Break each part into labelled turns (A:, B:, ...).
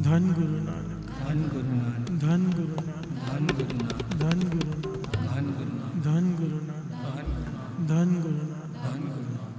A: धन गुरु नानक,
B: धन गुरु नानक,
A: धन गुरु नानक,
B: धन गुरु नानक,
A: धन गुरु नानक,
B: धन गुरु
A: धन गुरु
B: नानक,
A: नानक,
B: धन
A: धन
B: गुरु नानक,
A: गुरु नानक।
B: धन गुरु नानक।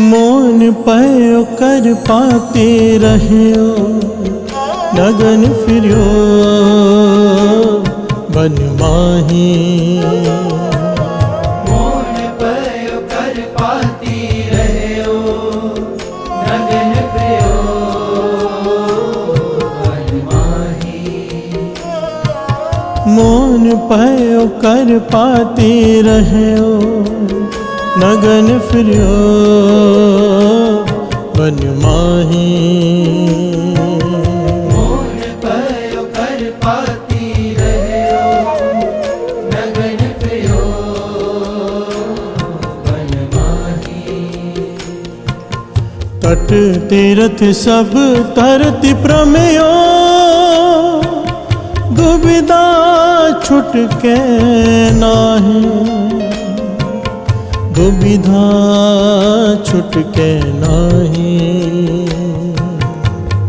A: मोन पयो कर पाते रहो, लगन फिरो बन माही।
B: मोन पयो कर पाती रहो, लगन फिरो बन माही।
A: मोन पयो कर पाते रहो, लगन फिरो बन माही।
B: मोन पयो कर पाती रहो, लगन फिरो बन माही।
A: तट तीरथ सब तरति प्रमेयो, दुविधा छुटके नाही। दुविधा छुटके नाही।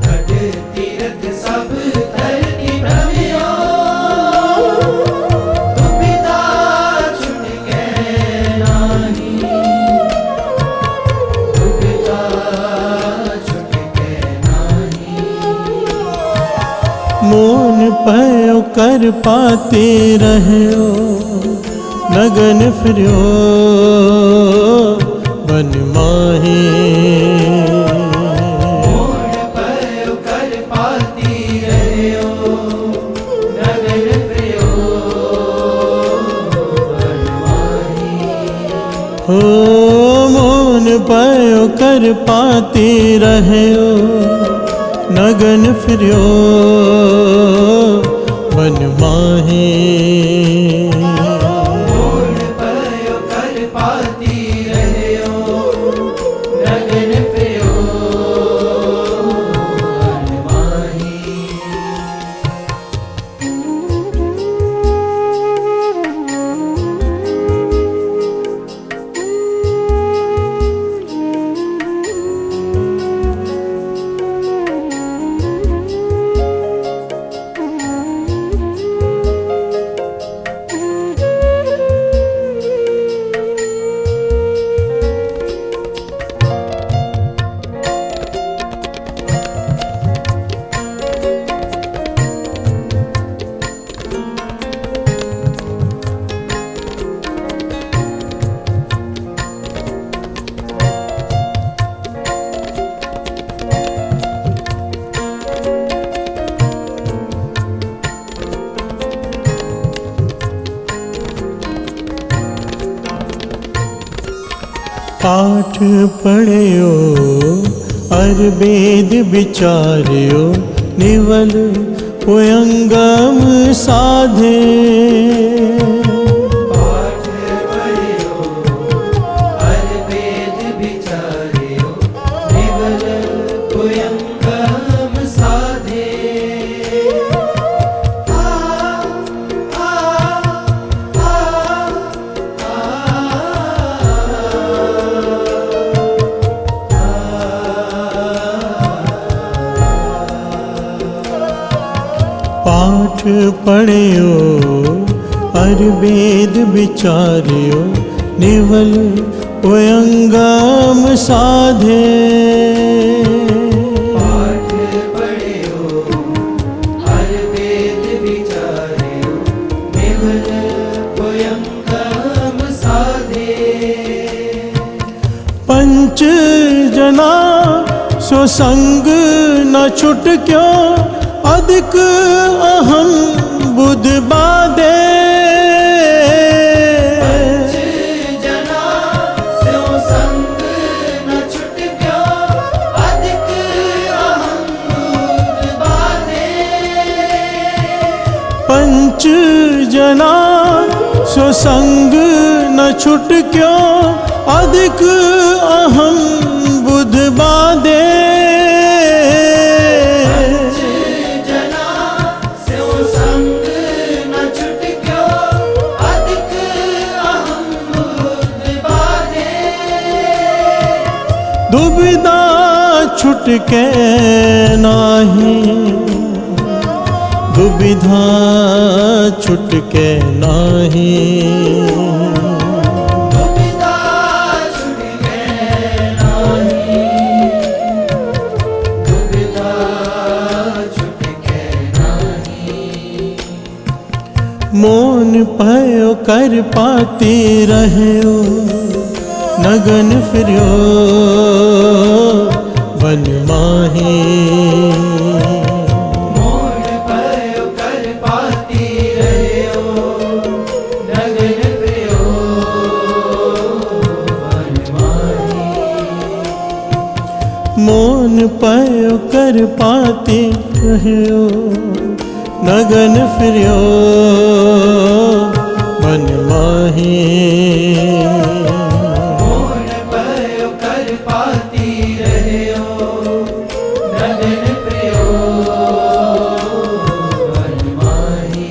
B: तट तीरथ सब तरति प्रमेयो, दुविधा छुटके नाही। दुविधा छुटके नाही।
A: मोन पयो कर पाते रहो, लगन फिरो बन माही।
B: मोन पयो कर पाती रहो, लगन फिरो बन माही।
A: हो मोन पयो कर पाते रहो, लगन फिरो बन माही।
B: मोन पयो कर पाती रहो, लगन फिरो बन माही।
A: पाठ पढ़यो अर वेद विचार्यो, निवल पुयंगम साधे।
B: पाठ पढ़यो अर वेद विचार्यो, निवल पुयंगम साधे।
A: पाठ पढ़ियो हर वेद विचारियो निवल ओयंगम साधे
B: पाठ पढ़ियो हर वेद विचारियो निवल ओयंगम साधे
A: पंच जना सो संग न छुटक्यो अधिक अहम बुध बाधे
B: जना स्यो संग न छुटक्यो अधिक अहम बुध बाधे
A: पंच जना सो संग न छुटक्यो अधिक अहम बुध बाधे दुविधा छुटके नाही दुविधा छुटके नाही
B: दुविधा छुटके नाही दुविधा छुटके नाही
A: मोन पयो कर पाती रहो नगन फिर्यो वन माही
B: मोन पयो कर पाती रहो नगन फिर्यो वन माही
A: मोन पयो कर पाती रहो नगन फिर्यो वन माही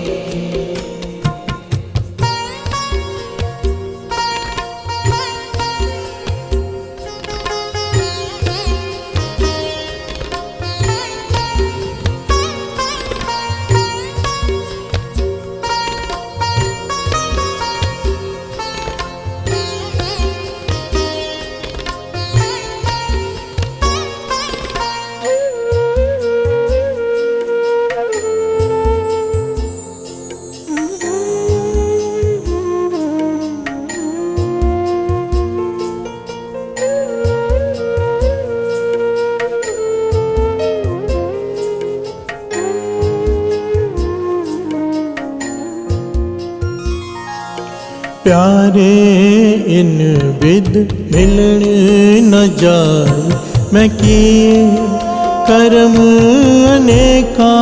A: प्यारे इन विद मिलन न जाए मैं किए कर्म अनेका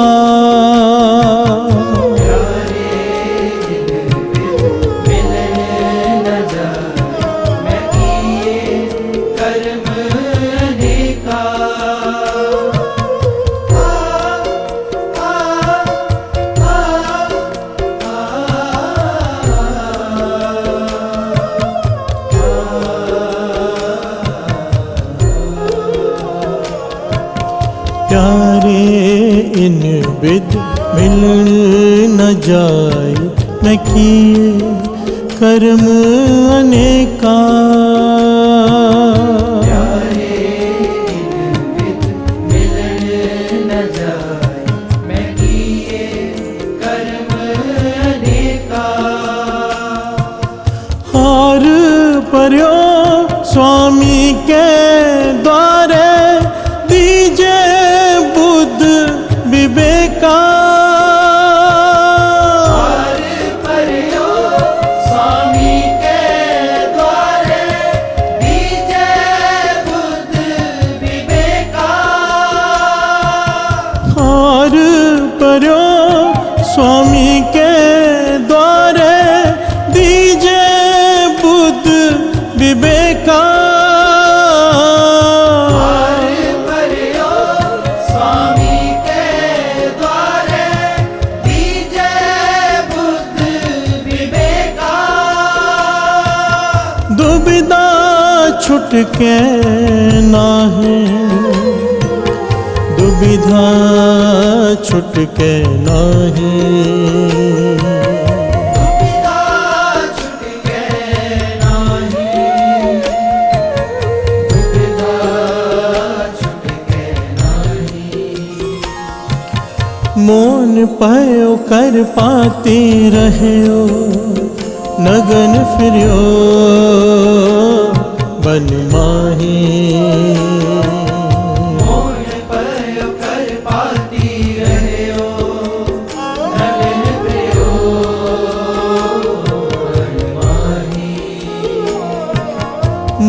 A: प्यारे इन विद मिलन न जाए मैं किए कर्म अनेका
B: प्यारे इन विद मिलन न जाए मैं किए कर्म अनेका
A: हार पर्यो स्वामी के द्वारे दीजे बुद्ध विवेका
B: हार पर्यो स्वामी के द्वारे दीजे बुद्ध विवेका
A: हार पर्यो स्वामी के द्वारे दीजे बुद्ध विवेका दुविधा छुटके नाही दुविधा छुटके नाही।
B: दुविधा छुटके नाही, दुविधा छुटके नाही।
A: मोन पयो कर पाती रहो, नगन फिर्यो बन माही।
B: मोन पयो कर पाती रहो, नगन फिर्यो बन माही।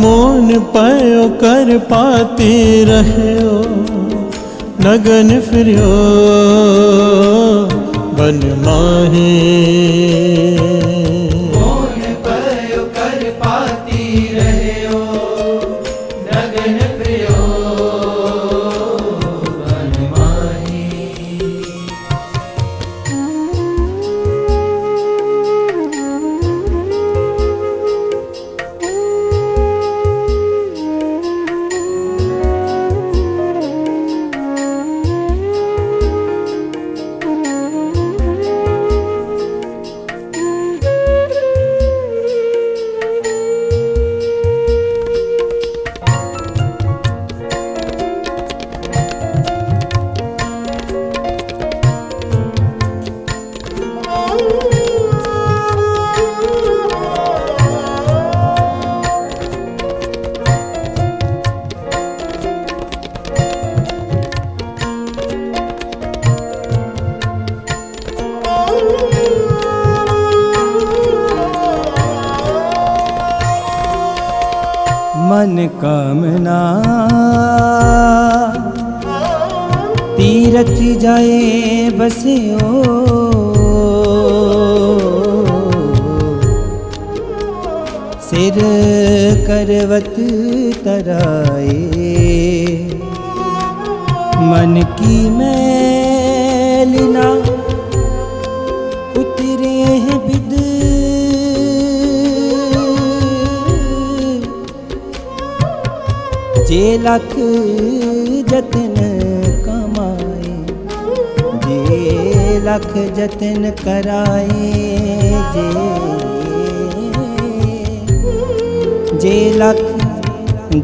A: मोन पयो कर पाती रहो, नगन फिर्यो बन माही।
B: मोन पयो कर पाती रहो, नगन फिर्यो बन माही।
C: मन कामना तीरथ जाए बस्यो, सिर करवत तराए। मन की मैलिना उतरे हैं बिद, जे लख जतन कमाए, जे लख जतन कराए। जे लख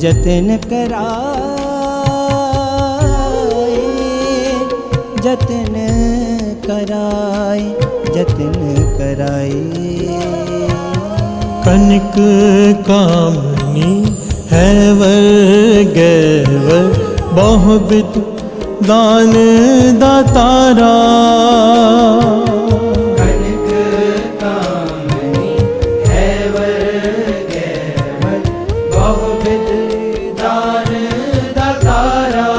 C: जतन कराए, जतन कराए, जतन कराए।
A: कनिक कामनी हैवर गैवर बहुविध दान दातारा।
B: कनक कामनी हैवर गैवर बहुविध दान दातारा।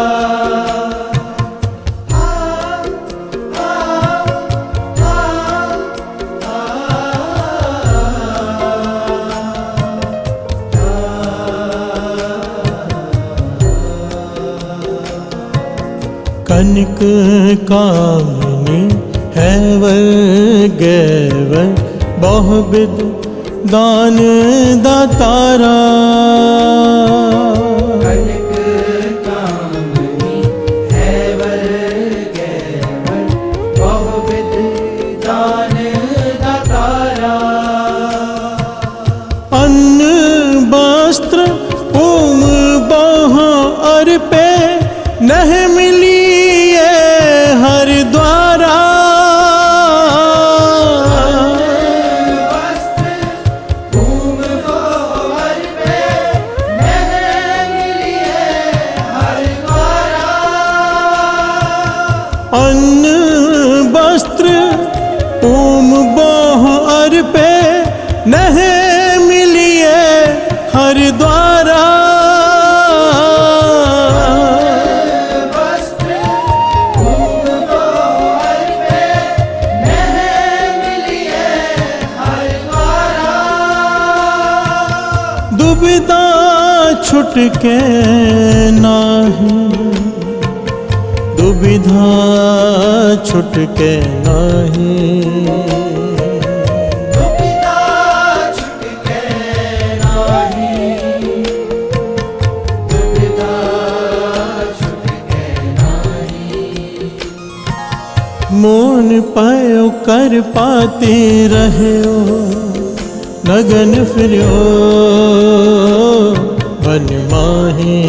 A: कनिक कामनी हैवर गैवर बहुविध दान दातारा।
B: कनक कामनी हैवर गैवर बहुविध दान दातारा।
A: अन्न वस्त्र ओम बाह अर्पे, नह मिलिए हर द्वारा।
B: वस्त्र भूम गोबर पे नह मिलिए हर द्वारा।
A: अन्न वस्त्र ओम बाह अर्पे, नह मिलिए हर द्वारा।
B: वस्त्र भूम गोबर पे नह मिलिए हर द्वारा।
A: दुविधा छुटके नाही, दुविधा छुटके नाही।
B: दुविधा छुटके नाही, दुविधा छुटके नाही।
A: पायो कर पाते रहो, लगन फिरो बन माही।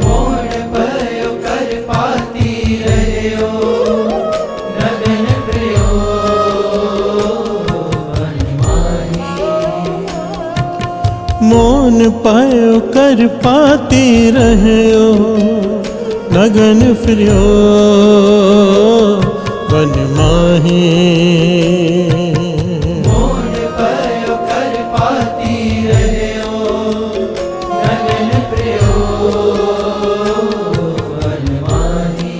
B: मोड़ पयो कर पाती रहो, लगन फिरो बन माही।
A: मोन पायो कर पाते रहो, लगन फिरो बन माही।
B: मोड़ पयो कर पाती रहो, लगन फिरो बन माही।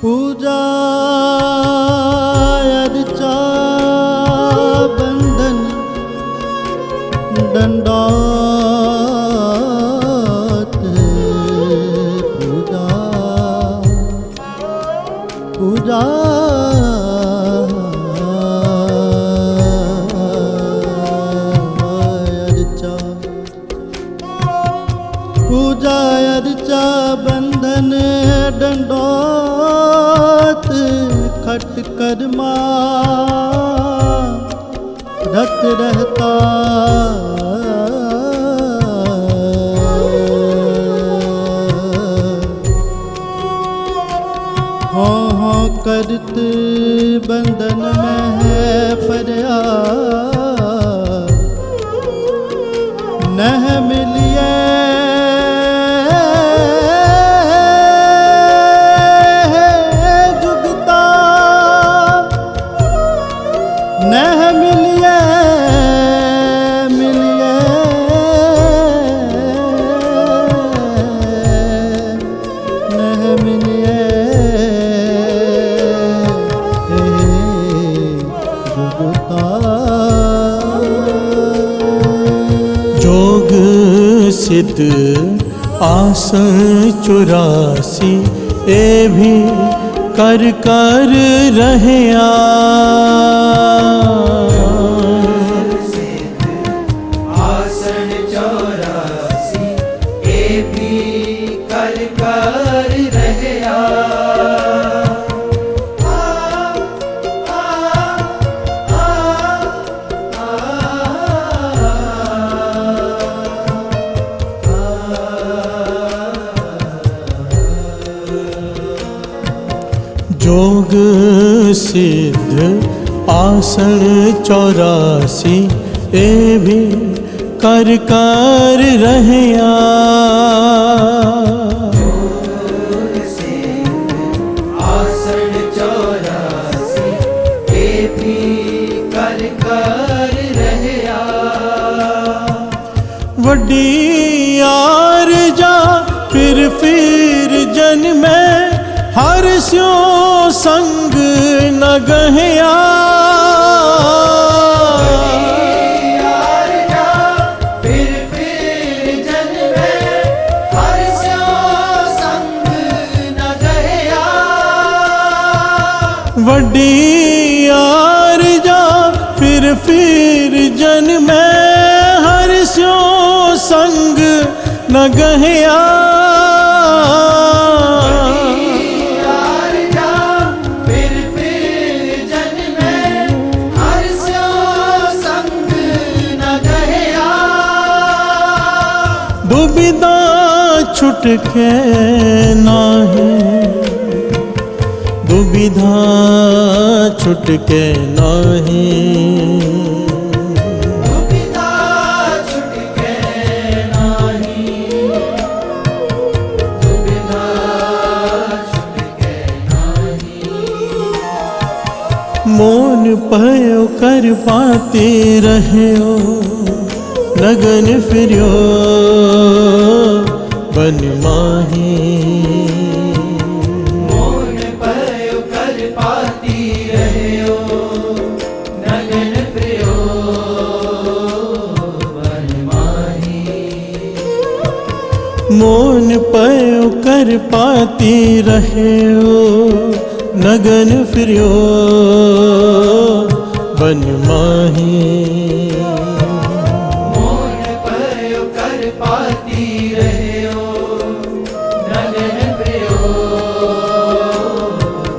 C: पूजा अर्चा बंधन दंडौत। पूजा पूजा अर्चा, पूजा अर्चा बंधन दंडौत। खट कर्मा रत रहता, हाँ करत बंधन में है परया। नह मिलिए जुगता, नह मिलिए मिलिए नह मिलिए जुगता।
A: जोग सिद्ध आसन 84 ए भी कर कर रहया।
B: आसन 84 ए भी कर कर रहया।
A: जोग सिद्ध आसन 84 ए भी कर कर रहया।
B: आसन 84 ए भी कर कर रहया।
A: वड्डी यार जा फिर जन्मे, हर स्यो संग न गहया।
B: यार जा फिर जन्मे, हर स्यो संग न गया।
A: वड्डी यार जा फिर जन्मे, हर स्यो संग न गहया।
B: यार जा फिर जन्मे, हर स्यो संग न गया।
A: दुविधा छुटके नाही, दुविधा छुटके नाही।
B: दुविधा छुटके नाही, दुविधा
A: पयो कर पाते रहो नगन फिर्यो बन माही
B: मोन पयो कर पाती रहो नगन प्रियो बन माही
A: मोन पयो कर पाती रहो नगन फिर्यो बन माही
B: मोन पयो कर पाती रहो नगन प्रियो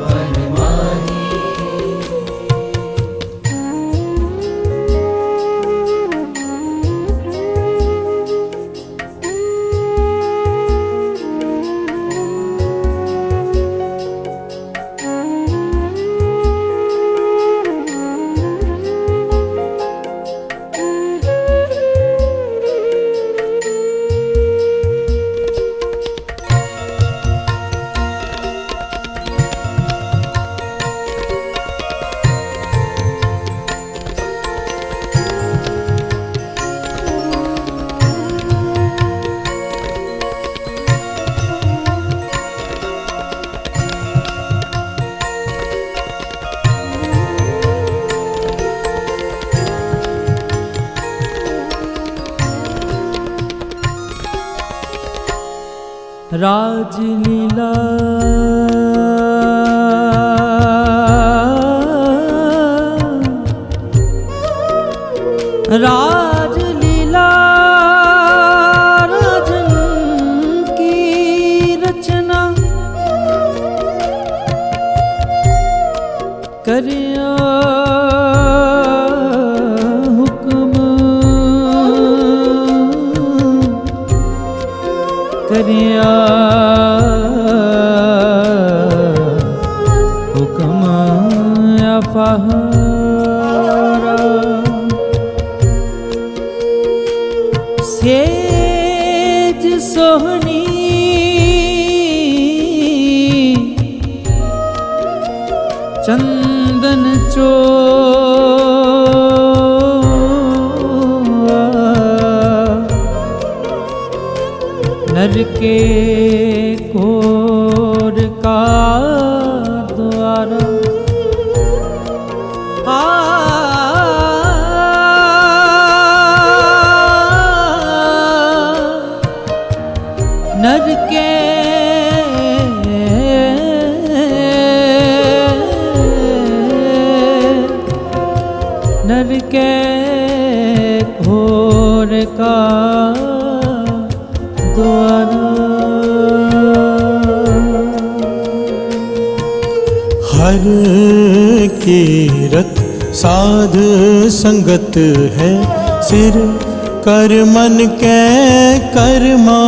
B: बन माही
D: राजलीला राजलीला राजन की रचना करिया हुक्म करिया हुक्म अफहारा सेज सोहनी चंदन चो नर के कोर का द्वारा नर के नर के घोर का द्वारा
A: हर कीरत साध संगत है सिर कर मन के कर्मा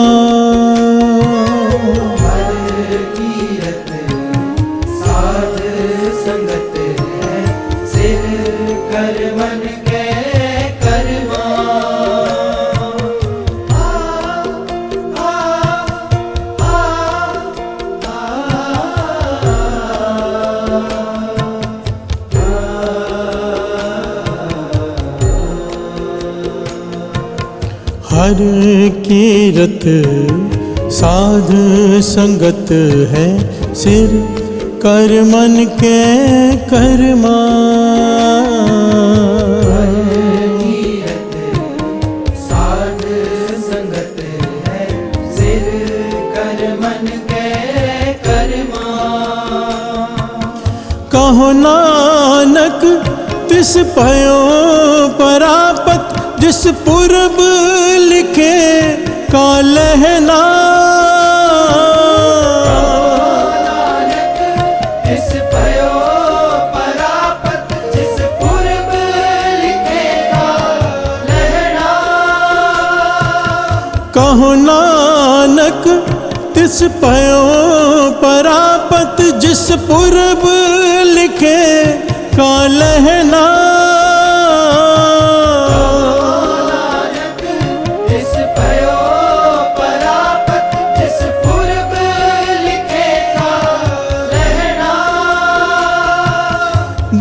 B: हर कीरत साध संगत है सिर कर मन के कर्मा
A: हर कीरत साध संगत है सिर कर मन के कर्मा
B: कीरत साध संगत है सिर कर मन के कर्मा
A: कहो नानक तिस पयो परापत जिस पूर्व लिखे कालहना
B: नानक इस पयो परापत जिस पूर्व लिखेगा लहरा
A: कहो नानक तिस पयो परापत जिस पूर्व लिखे कालहना
B: इस पयो परापत जिस पूर्व लिखेगा लहरा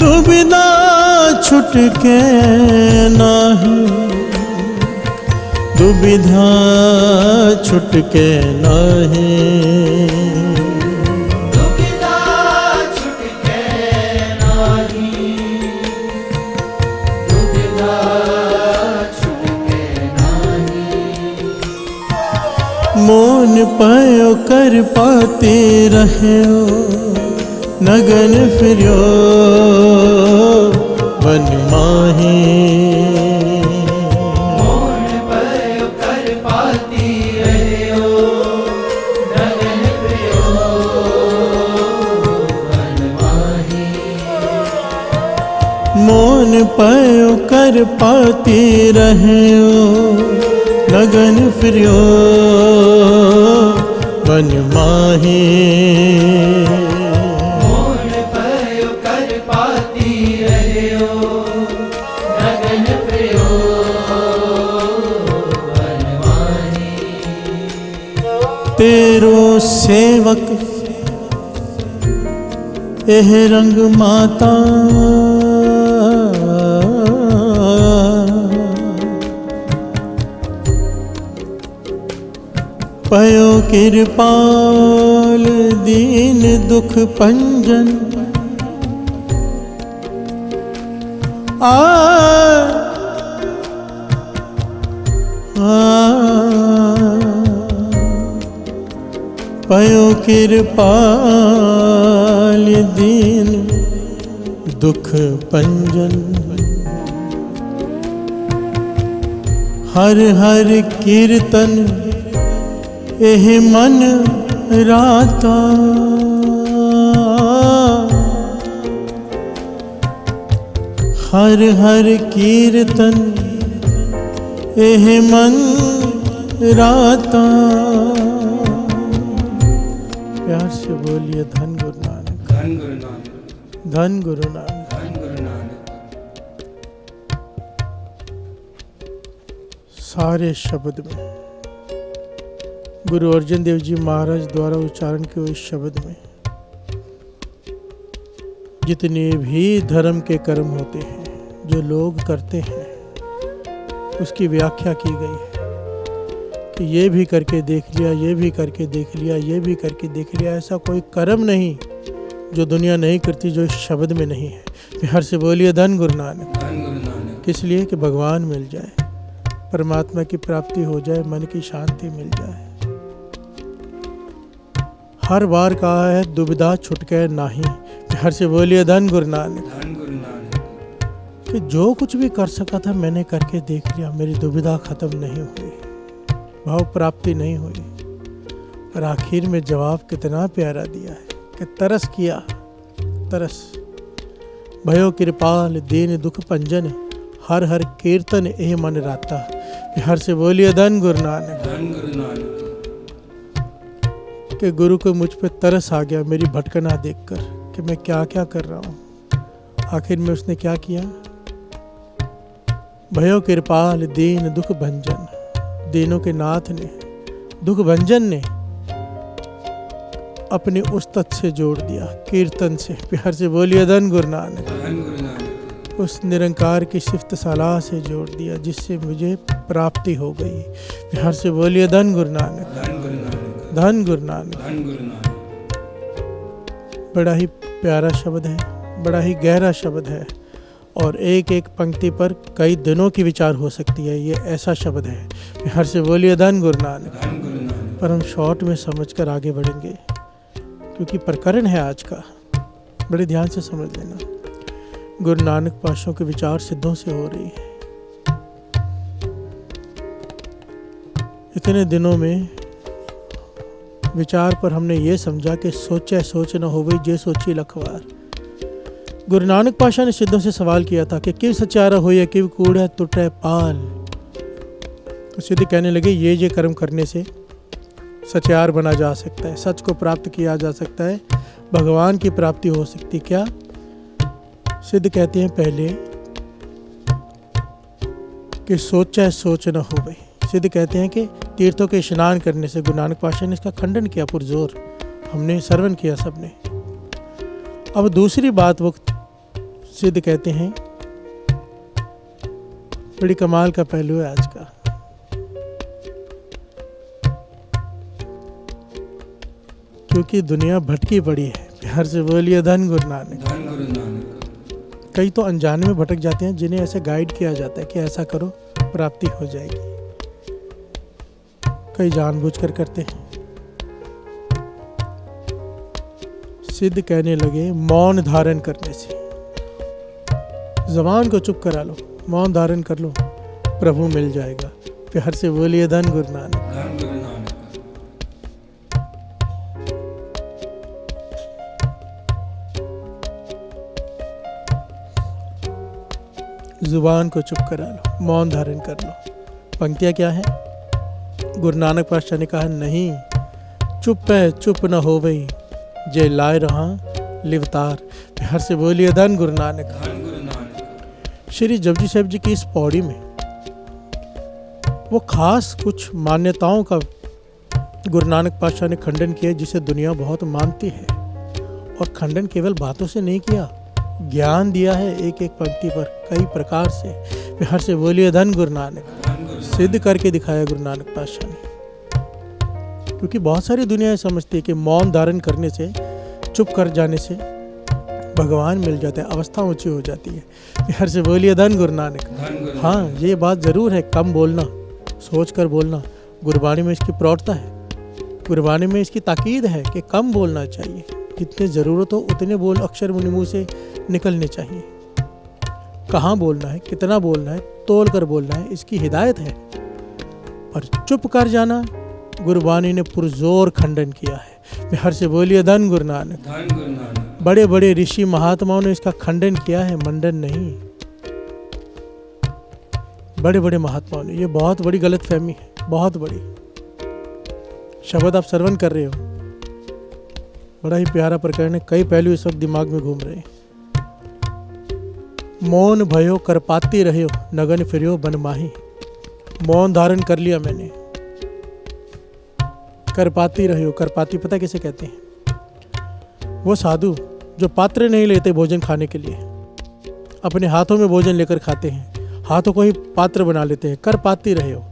A: दुविधा छुटके नाही, दुविधा छुटके नाही।
B: दुविधा छुटके नाही, दुविधा छुटके नाही।
A: मोन पयो कर पाते रहो, नगन फिर्यो वन माही।
B: मोन पयो कर पाती रहो, नगन फिर्यो वन माही।
A: मोन पयो कर पाते रहो, नगन फिर्यो वन माही।
B: मोन पयो कर पाती रहो, नगन फिर्यो वन माही।
A: तेरो सेवक एह रंग माता, पयो कृपाल दीन दुख पंजन। पयो कृपाल दीन दुख पंजन। हर हर कीर्तन एह मन राता, हर हर कीर्तन एह मन राता। प्यार से बोलिए धन गुरु नानक,
B: धन गुरु नानक,
A: धन गुरु नानक।
B: धन गुरु नानक।
A: सारे शब्द में गुरु अर्जन देव जी महाराज द्वारा उच्चारण के हुए शब्द में जितने भी धर्म के कर्म होते हैं जो लोग करते हैं, उसकी व्याख्या की गई है कि ये भी करके देख लिया, ये भी करके देख लिया, ये भी करके देख लिया। ऐसा कोई कर्म नहीं जो दुनिया नहीं करती जो इस शब्द में नहीं है। प्यार से बोलिए धन गुरु नानक।
B: धन गुरु नानक।
A: किस लिए कि भगवान मिल जाए, परमात्मा की प्राप्ति हो जाए, मन की शांति मिल जाए। हर बार कहा है दुविधा छुटके नाही। प्यार से बोलिए धन गुरु नानक।
B: धन गुरु नानक।
A: कि जो कुछ भी कर सका था मैंने करके देख लिया, मेरी दुविधा खत्म नहीं हुई, भाव प्राप्ति नहीं हुई। और आखिर में जवाब कितना प्यारा दिया है कि तरस किया, तरस भयो कृपाल दीन दुख पंजन, हर हर कीर्तन एह मन राता। प्यार से बोलिए धन गुरु नानक।
B: धन गुरु नानक।
A: कि गुरु को मुझ पे तरस आ गया मेरी भटकना देखकर कि मैं क्या क्या कर रहा हूँ। आखिर में उसने क्या किया? भयो कृपाल दीन दुख भंजन, दीनों के नाथ ने, दुख भंजन ने अपने उस्ताद से जोड़ दिया, कीर्तन से। प्यार से बोलिए धन गुरु नानक।
B: धन गुरु नानक।
A: उस निरंकार की सिफ्त सलाह से जोड़ दिया जिससे मुझे प्राप्ति हो गई। प्यार से बोलिए धन गुरु नानक।
B: धन गुरु नानक।
A: धन गुरु नानक।
B: धन गुरु नानक।
A: बड़ा ही प्यारा शब्द है, बड़ा ही गहरा शब्द है और एक एक पंक्ति पर कई दिनों की विचार हो सकती है। ये ऐसा शब्द है। प्यार से बोलिए धन गुरु नानक।
B: धन गुरु नानक।
A: पर हम शॉर्ट में समझकर आगे बढ़ेंगे क्योंकि प्रकरण है आज का, बड़े ध्यान से समझ लेना। गुरु नानक पातशाह के विचार सिद्धों से हो रही है। इतने दिनों में विचार पर हमने ये समझा कि सोचे सोच न होवे जे सोची लखवार। गुरु नानक पातशाह ने सिद्धों से सवाल किया था कि किव सचारा हो या किव कूड़ा टूटे पाल। तो सिद्ध कहने लगे ये कर्म करने से सचार बना जा सकता है, सच को प्राप्त किया जा सकता है, भगवान की प्राप्ति हो सकती। क्या? सिद्ध कहते हैं पहले कि सोचा सोच न हो गई। सिद्ध कहते हैं कि तीर्थों के स्नान करने से, गुरु नानक पातशाह ने इसका खंडन किया पुरजोर, हमने श्रवण किया सबने। अब दूसरी बात वो सिद्ध कहते हैं बड़ी कमाल का पहलू है आज का। क्योंकि दुनिया भटकी पड़ी है। प्यार से बोलिए धन गुरु नानक।
B: धन गुरु नानक।
A: कई तो अनजाने में भटक जाते हैं, जिन्हें ऐसे गाइड किया जाता है कि ऐसा करो प्राप्ति हो जाएगी। कई जानबूझकर करते हैं। सिद्ध कहने लगे मौन धारण करने से, जबान को चुप करा लो, मौन धारण कर लो, प्रभु मिल जाएगा। प्यार से बोलिए धन गुरु नानक।
B: धन गुरु नानक।
A: जुबान को चुप करा लो, मौन धारण कर लो। पंक्तियाँ क्या है? गुरु नानक पातशाह ने कहा नहीं, चुप है चुप न हो वही, जे लाए रहा लिवतार। प्यार से बोलिए धन गुरु नानक।
B: धन गुरु नानक।
A: श्री जपजी साहिब जी की इस पौड़ी में वो खास कुछ मान्यताओं का गुरु नानक पातशाह ने खंडन किया, जिसे दुनिया बहुत मानती है। और खंडन केवल बातों से नहीं किया, ज्ञान दिया है एक एक पंक्ति पर कई प्रकार से। प्यार से बोलिए धन गुरु नानक।
B: धन गुरु नानक।
A: सिद्ध करके दिखाया गुरु नानक पातशाह ने। क्योंकि बहुत सारी दुनिया समझती है कि मौन धारण करने से, चुप कर जाने से भगवान मिल जाता है, अवस्था ऊंची हो जाती है। प्यार से बोलिए धन गुरु नानक।
B: धन गुरु
A: हाँ, ये बात ज़रूर है, कम बोलना, सोच कर बोलना। गुरबाणी में इसकी प्रौढ़ता है, गुरबाणी में इसकी ताकीद है कि कम बोलना चाहिए। जितने ज़रूरत हो उतने बोल अक्षर मुंह से निकलने चाहिए। कहाँ बोलना है, कितना बोलना है, तोल कर बोलना है, इसकी हिदायत है। पर चुप कर जाना, गुरबाणी ने पुरजोर खंडन किया है। प्यार से बोलिए धन गुरु नानक।
B: धन गुरु नानक।
A: बड़े बड़े ऋषि महात्माओं ने इसका खंडन किया है, मंडन नहीं। बड़े बड़े महात्माओं ने, ये बहुत बड़ी गलतफहमी है, बहुत बड़ी। शब्द आप श्रवण कर रहे हो, बड़ा ही प्यारा प्रकरण है, कई पहलू इस वक्त दिमाग में घूम रहे हैं। मौन भयो करपाती रहो, नगन फिरो बन माही। मौन धारण कर लिया मैंने, करपाती रहो। करपाती पता किसे कहते हैं? वो साधु जो पात्र नहीं लेते भोजन खाने के लिए, अपने हाथों में भोजन लेकर खाते हैं, हाथों को ही पात्र बना लेते हैं। करपाती रहो,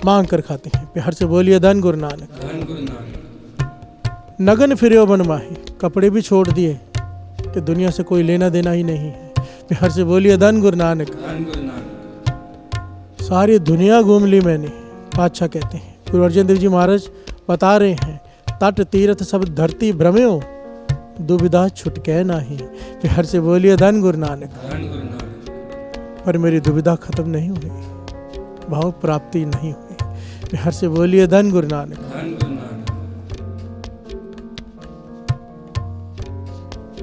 A: मांग कर खाते हैं। प्यार से बोलिए धन गुरु नानक।
B: धन गुरु नानक।
A: नगन फिरो बन माही, कपड़े भी छोड़ दिए कि दुनिया से कोई लेना देना ही नहीं है। प्यार से बोलिए धन गुरु नानक।
B: धन गुरु नानक।
A: सारी दुनिया घूम ली मैंने, पातशाह कहते हैं। गुरु अर्जन देव जी महाराज बता रहे हैं, तट तीर्थ सब धरती भ्रम्यो, दुविधा छुटके नाही। प्यार से बोलिए धन गुरु नानक।
B: धन गुरु नानक।
A: पर मेरी दुविधा खत्म नहीं हुई, भाव प्राप्ति नहीं हुई। प्यार से बोलिए धन गुरु नानक।
B: धन गुरु नानक।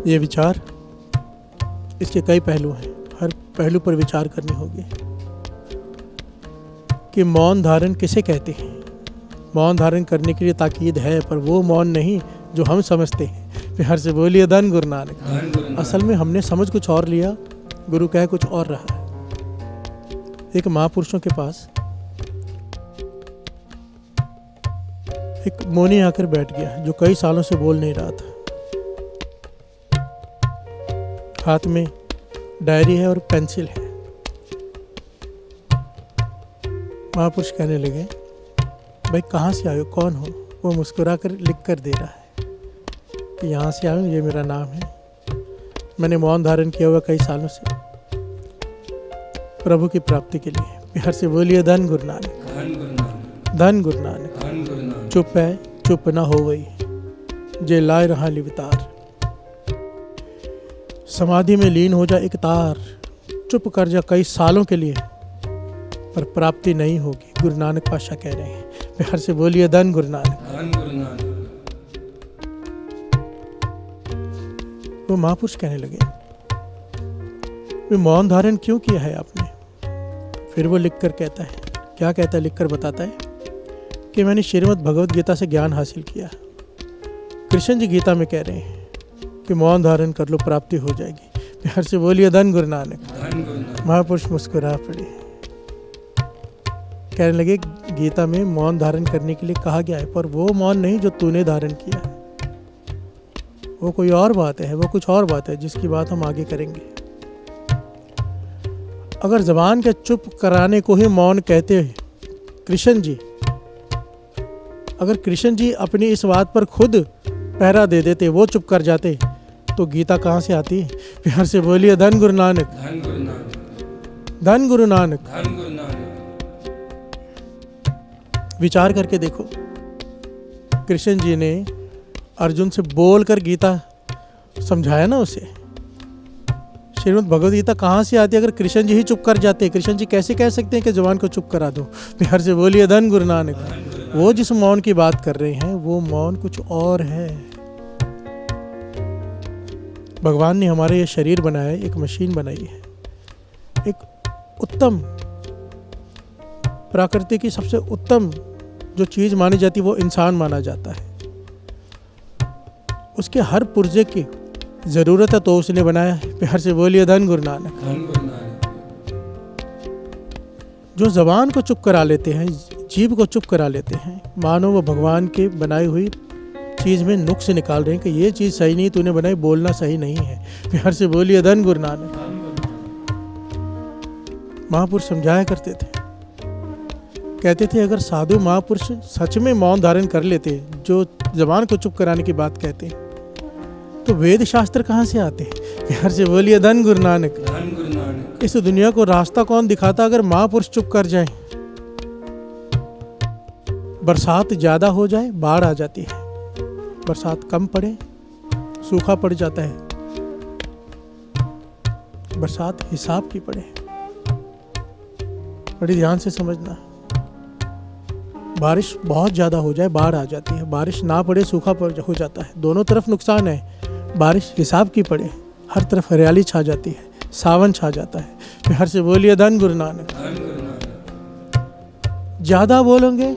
A: ये विचार, इसके कई पहलू हैं, हर पहलू पर विचार करनी होगी कि मौन धारण किसे कहते हैं। मौन धारण करने के लिए ताकीद है, पर वो मौन नहीं जो हम समझते हैं। प्यार से बोलिए धन गुरु नानक।
B: धन गुरु नानक।
A: असल में हमने समझ कुछ और लिया, गुरु कह कुछ और रहा है। एक महापुरुषों के पास एक मोनी आकर बैठ गया जो कई सालों से बोल नहीं रहा था। हाथ में डायरी है और पेंसिल है। महापुरुष कहने लगे, भाई कहाँ से आए हो, कौन हो? वो मुस्कुरा कर लिख कर दे रहा है कि यहाँ से आया हूँ, ये मेरा नाम है, मैंने मौन धारण किया हुआ कई सालों से प्रभु की प्राप्ति के लिए। प्यार से बोलिए धन गुरु नानक।
B: धन गुरु नानक।
A: धन गुरु नानक।
B: धन गुरु नानक।
A: चुप है चुप ना हो वही, जे लाए रहा लिवतार। समाधि में लीन हो जा एक तार, चुप कर जा कई सालों के लिए, पर प्राप्ति नहीं होगी। गुरु नानक पातशाह कह रहे हैं। प्यार से बोलिए धन गुरु नानक।
B: धन गुरु नानक।
A: वो महापुरुष कहने लगे, वे मौन धारण क्यों किया है आपने? फिर वो लिख कर कहता है, क्या कहता है, लिख कर बताता है कि मैंने श्रीमद् भगवद गीता से ज्ञान हासिल किया। कृष्ण जी गीता में कह रहे हैं कि मौन धारण कर लो, प्राप्ति हो जाएगी। प्यार से बोलिए धन गुरु नानक।
B: धन गुरु नानक।
A: महापुरुष मुस्कुरा पड़े, कहने लगे गीता में मौन धारण करने के लिए कहा गया है, पर वो मौन नहीं जो तूने धारण किया है, वो कोई और बात है, वो कुछ और बात है जिसकी बात हम आगे करेंगे। अगर जबान के चुप कराने को ही मौन कहते कृष्ण जी, अगर कृष्ण जी अपनी इस बात पर खुद पहरा दे देते, वो चुप कर जाते, तो गीता कहाँ से आती? प्यार से बोलिए धन गुरु नानक,
B: धन गुरु नानक,
A: धन गुरु नानक।
B: धन गुरु नानक।
A: विचार करके देखो, कृष्ण जी ने अर्जुन से बोलकर गीता समझाया ना उसे। श्रीमद् भगवद गीता कहाँ से आती? अगर कृष्ण जी ही चुप कर जाते, कृष्ण जी कैसे कह सकते हैं कि जुबान को चुप करा दो? प्यार से बोलिए धन गुरु नानक। वो जिस मौन की बात कर रहे हैं वो मौन कुछ और है। भगवान ने हमारे ये शरीर बनाया है, एक मशीन बनाई है, एक उत्तम प्रकृति की सबसे उत्तम जो चीज मानी जाती है वो इंसान माना जाता है। उसके हर पुर्जे की जरूरत है तो उसने बनाया है। प्यार से बोलिए धन गुरु नानक।
B: धन गुरु नानक।
A: जो जबान को चुप करा लेते हैं, जीभ को चुप करा लेते हैं, मानो वो भगवान के बनाई हुई चीज में नुक्स निकाल रहे हैं कि ये चीज सही नहीं, तूने बनाई, बोलना सही नहीं है। प्यार से बोलिए धन गुरु नानक। महापुरुष समझाया करते थे, कहते थे अगर साधु महापुरुष सच में मौन धारण कर लेते, जो जबान को चुप कराने की बात कहते, तो वेद शास्त्र कहाँ से आते? प्यार से बोलिए धन गुरु नानक।
B: धन गुरु नानक।
A: इस दुनिया को रास्ता कौन दिखाता अगर महापुरुष चुप कर जाए? बरसात ज्यादा हो जाए, बाढ़ आ जाती है, बरसात कम पड़े, सूखा पड़ जाता है, बरसात हिसाब की पड़े। बड़ी ध्यान से समझना। बारिश बहुत ज़्यादा हो जाए, बाढ़ आ जाती है, बारिश ना पड़े, सूखा हो जाता है, दोनों तरफ नुकसान है। बारिश हिसाब की पड़े, हर तरफ हरियाली छा जाती है, सावन छा जाता है। प्यार से बोलिए धन गुरु नानक।
B: धन गुरु नानक।
A: ज़्यादा बोलेंगे,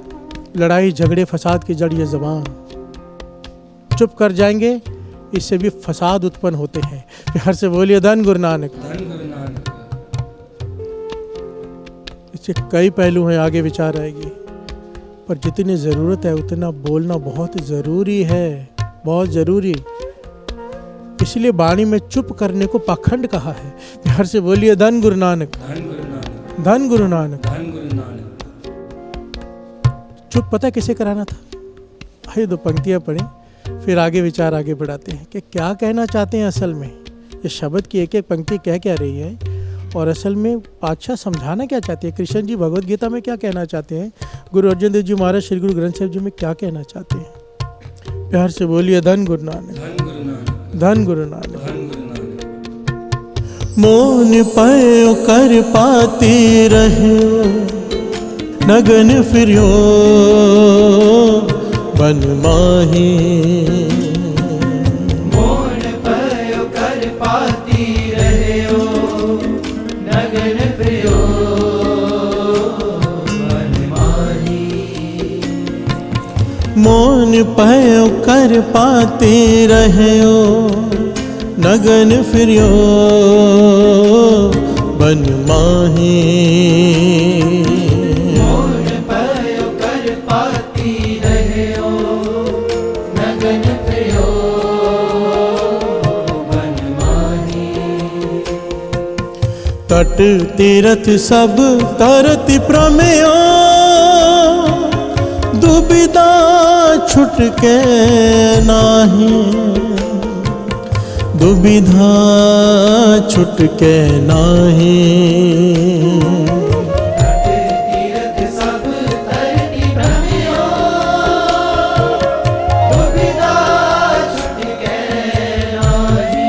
A: लड़ाई झगड़े फसाद की जड़ ये ज़बान। चुप कर जाएंगे, इससे भी फसाद उत्पन्न होते हैं। प्यार से बोलिए धन गुरु नानक।
B: धन गुरु नानक।
A: इससे कई पहलू हैं, आगे विचार आएगी, पर जितनी ज़रूरत है उतना बोलना बहुत ज़रूरी है, बहुत ज़रूरी। इसलिए वाणी में चुप करने को पाखंड कहा है। प्यार से बोलिए धन गुरु नानक।
B: धन गुरु नानक।
A: धन गुरु नानक।
B: धन गुरु नानक।
A: चुप पता किसे कराना था? आइए दो पंक्तियाँ पढ़ें, फिर आगे विचार आगे बढ़ाते हैं कि क्या कहना चाहते हैं असल में। ये शब्द की एक एक पंक्ति कह क्या रही है और असल में पातशाह समझाना क्या चाहते हैं, कृष्ण जी भगवद गीता में क्या कहना चाहते हैं, गुरु अर्जन देव जी महाराज श्री गुरु ग्रंथ साहिब जी में क्या कहना चाहते हैं। प्यार से बोलिए धन गुरु नानक।
B: धन गुरु नानक।
A: धन गुरु नानक।
B: धन गुरु नानक।
A: मौन पयो कर पाती रहो, नगन फिरियो बन माही।
E: मौन पयो कर पाती रहो, नगन फिरियो बन माही।
A: मौन पयो कर पाती रहो, नगन फिरियो बन माही।
E: मौन पयो कर पाती रहो, नगन फिरियो बन माही।
A: तट तीरथ सब तरति प्रमेयो, दुविधा छुटके नाही। दुविधा छुटके नाही।
E: तीरथ सब तरति प्रमेयो, दुविधा छुटके नाही।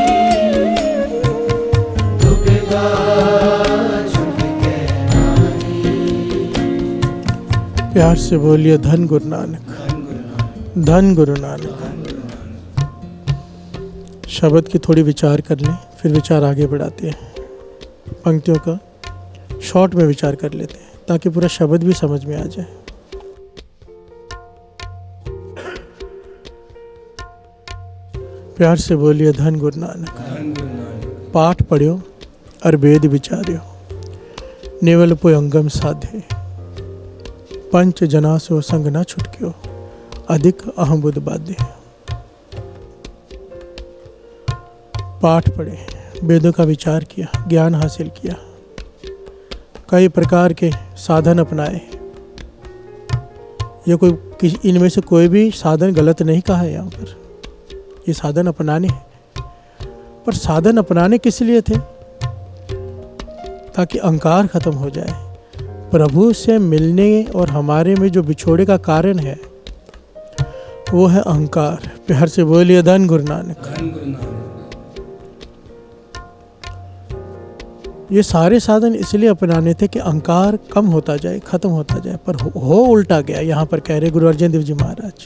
E: दुविधा छुटके नाही।
A: प्यार से बोलिए धन गुरु नानक। धन गुरु नानक। शब्द की थोड़ी विचार कर लें, फिर विचार आगे बढ़ाते हैं। पंक्तियों का शॉर्ट में विचार कर लेते हैं ताकि पूरा शब्द भी समझ में आ जाए। प्यार से बोलिए धन गुरु नानक।
B: धन गुरु नानक।
A: पाठ पढ़ियो और वेद विचार्यो, नेवल पोय अंगम साधे। पंच जना सो संग न छुटक्यो, अधिक अहम बुध बाध्य। पाठ पढ़े, वेदों का विचार किया, ज्ञान हासिल किया, कई प्रकार के साधन अपनाए। ये कोई इनमें से कोई भी साधन गलत नहीं कहा है यहाँ पर, ये साधन अपनाने हैं। पर साधन अपनाने किस लिए थे? ताकि अहंकार खत्म हो जाए। प्रभु से मिलने और हमारे में जो बिछोड़े का कारण है वो है अहंकार। प्यार से बोलिए धन गुरु नानक।
B: धन गुरु नानक।
A: ये सारे साधन इसलिए अपनाने थे कि अहंकार कम होता जाए, खत्म होता जाए, पर हो उल्टा गया। यहाँ पर कह रहे गुरु अर्जन देव जी महाराज,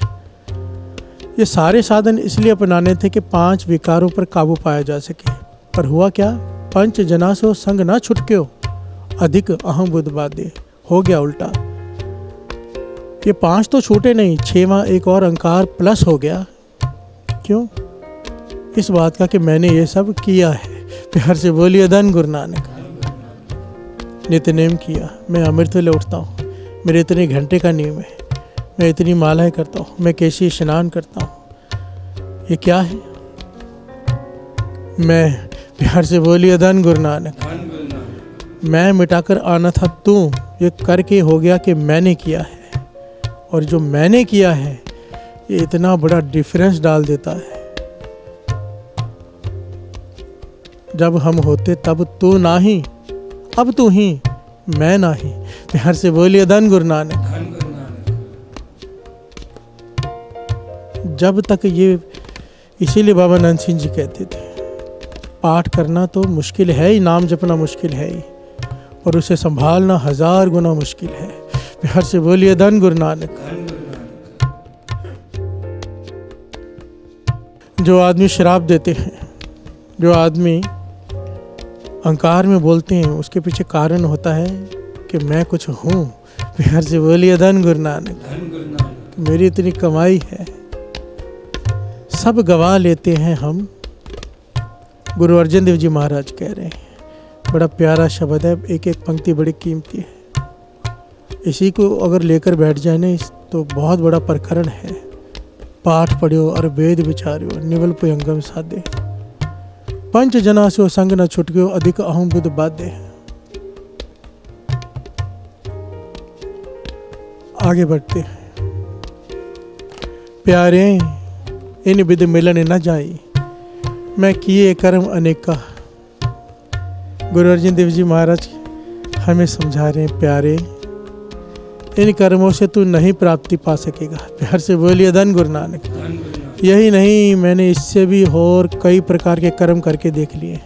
A: ये सारे साधन इसलिए अपनाने थे कि 5 विकारों पर काबू पाया जा सके। पर हुआ क्या? पंच जना से संग ना छुटक्यो, अधिक अहम बुद्ध बाधे। हो गया उल्टा। ये 5 तो छूटे नहीं, 6वां एक और अहंकार प्लस हो गया। क्यों? इस बात का कि मैंने ये सब किया है। प्यार से बोलिए धन गुरु नानक। नित्यनेम किया, मैं अमृत ले उठता हूँ, मेरे इतने घंटे का नियम है, मैं इतनी मालाएं करता हूँ, मैं कैसी स्नान करता हूँ। ये क्या है? मैं, प्यार से बोलिए धन गुरु नानक।
B: धन गुरु नानक।
A: मैं मिटाकर आना था तू, ये करके हो गया कि मैंने किया है। और जो मैंने किया है ये इतना बड़ा डिफरेंस डाल देता है। जब हम होते तब तू नाही, अब तू ही, मैं नाही। प्यार से बोलिए धन गुरु नानक।
B: धन गुरु नानक।
A: जब तक ये, इसीलिए बाबा नंद सिंह जी कहते थे पाठ करना तो मुश्किल है ही, नाम जपना मुश्किल है ही, पर उसे संभालना 1000 गुना मुश्किल है। प्यार से बोलिए धन गुरु नानक।
B: धन गुरु नानक।
A: जो आदमी शराब देते हैं, जो आदमी अहंकार में बोलते हैं, उसके पीछे कारण होता है कि मैं कुछ हूँ। प्यार से बोलिए धन गुरु नानक।
B: धन गुरु नानक।
A: मेरी इतनी कमाई है, सब गवा लेते हैं हम। गुरु अर्जन देव जी महाराज कह रहे हैं, बड़ा प्यारा शब्द है, एक एक पंक्ति बड़ी कीमती है। इसी को अगर लेकर बैठ जाए ना तो बहुत बड़ा प्रकरण है। पाठ पढ़ियो और वेद विचारियो, निवल पुयंगम साधे। पंच जना से संग न छुटक्यो, अधिक अहम बुद्ध बाधे। आगे बढ़ते हैं। प्यारे इन विद मिलन न जाई, मैं किए कर्म अनेका। गुरु अर्जन देव जी महाराज हमें समझा रहे हैं, प्यारे इन कर्मों से तू नहीं प्राप्ति पा सकेगा। प्यार से बोलिए धन गुरु नानक।
B: धन गुरु नानक।
A: यही नहीं, मैंने इससे भी और कई प्रकार के कर्म करके देख लिए।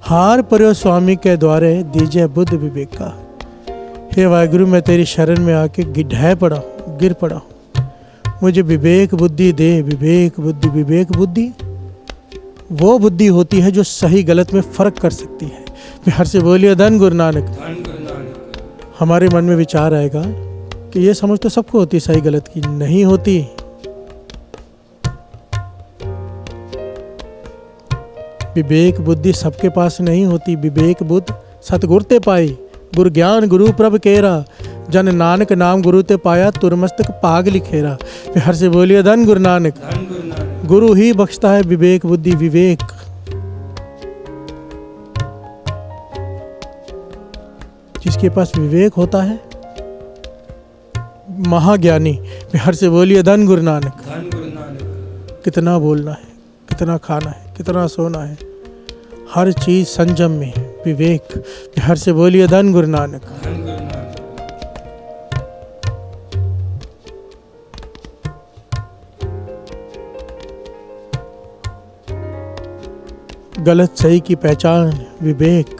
A: हार पर्यो स्वामी के द्वारे दीजिए बुद्ध विवेक का। हे वाहिगुरु, मैं तेरी शरण में आके गिढ़ पड़ा, गिर पड़ा हूँ, मुझे विवेक बुद्धि दे। विवेक बुद्धि, विवेक बुद्धि वो बुद्धि होती है जो सही गलत में फर्क कर सकती है। प्यार से बोलिए धन गुरु नानक।
B: धन गुरु नानक।
A: हमारे मन में विचार आएगा कि ये समझ तो सबको होती, सही गलत की नहीं होती। विवेक बुद्धि सबके पास नहीं होती। विवेक बुद्धि सतगुर ते पाई, गुर ज्ञान गुरु प्रभ केरा। जन नानक नाम गुरु ते पाया, तुरमस्तक पाग लिखेरा। प्यार से बोलिए धन गुरु नानक।
B: धन गुरु नानक।
A: गुरु ही बख्शता है विवेक बुद्धि। विवेक जिसके पास विवेक होता है, महाज्ञानी। प्यार से बोलिए धन गुरु नानक।
B: धन गुरु नानक।
A: कितना बोलना है, कितना खाना है, कितना सोना है, हर चीज संयम में है। विवेक। प्यार से बोलिए धन गुरु नानक।
B: धन गुरु नानक।
A: गलत सही की पहचान, विवेक।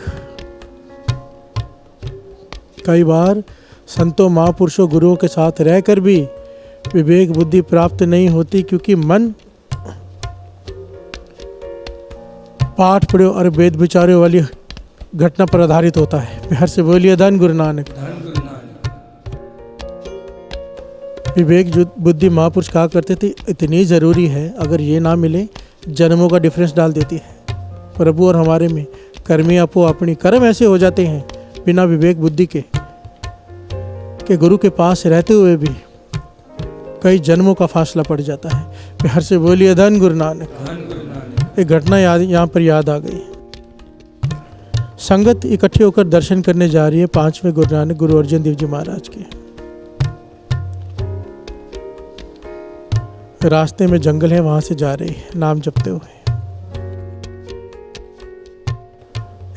A: कई बार संतों महापुरुषों गुरुओं के साथ रहकर भी विवेक बुद्धि प्राप्त नहीं होती, क्योंकि मन पाठ पढ़ो और वेद विचारों वाली घटना पर आधारित होता है। प्यार से बोलिए धन गुरु नानक।
B: धन गुरु नानक।
A: विवेक जो बुद्धि महापुरुष कहा करते थे, इतनी ज़रूरी है, अगर ये ना मिले जन्मों का डिफरेंस डाल देती है। प्रभु और हमारे में कर्मी अपो अपनी, कर्म ऐसे हो जाते हैं बिना विवेक बुद्धि के गुरु के पास रहते हुए भी कई जन्मों का फासला पड़ जाता है। प्यार से बोलिए धन गुरु नानक।
B: धन गुरु नानक।
A: एक घटना यहाँ पर याद आ गई। संगत इकट्ठे होकर दर्शन करने जा रही है 5वें गुरु नानक गुरु अर्जन देव जी महाराज के। रास्ते में जंगल है, वहां से जा रही है नाम जपते हुए।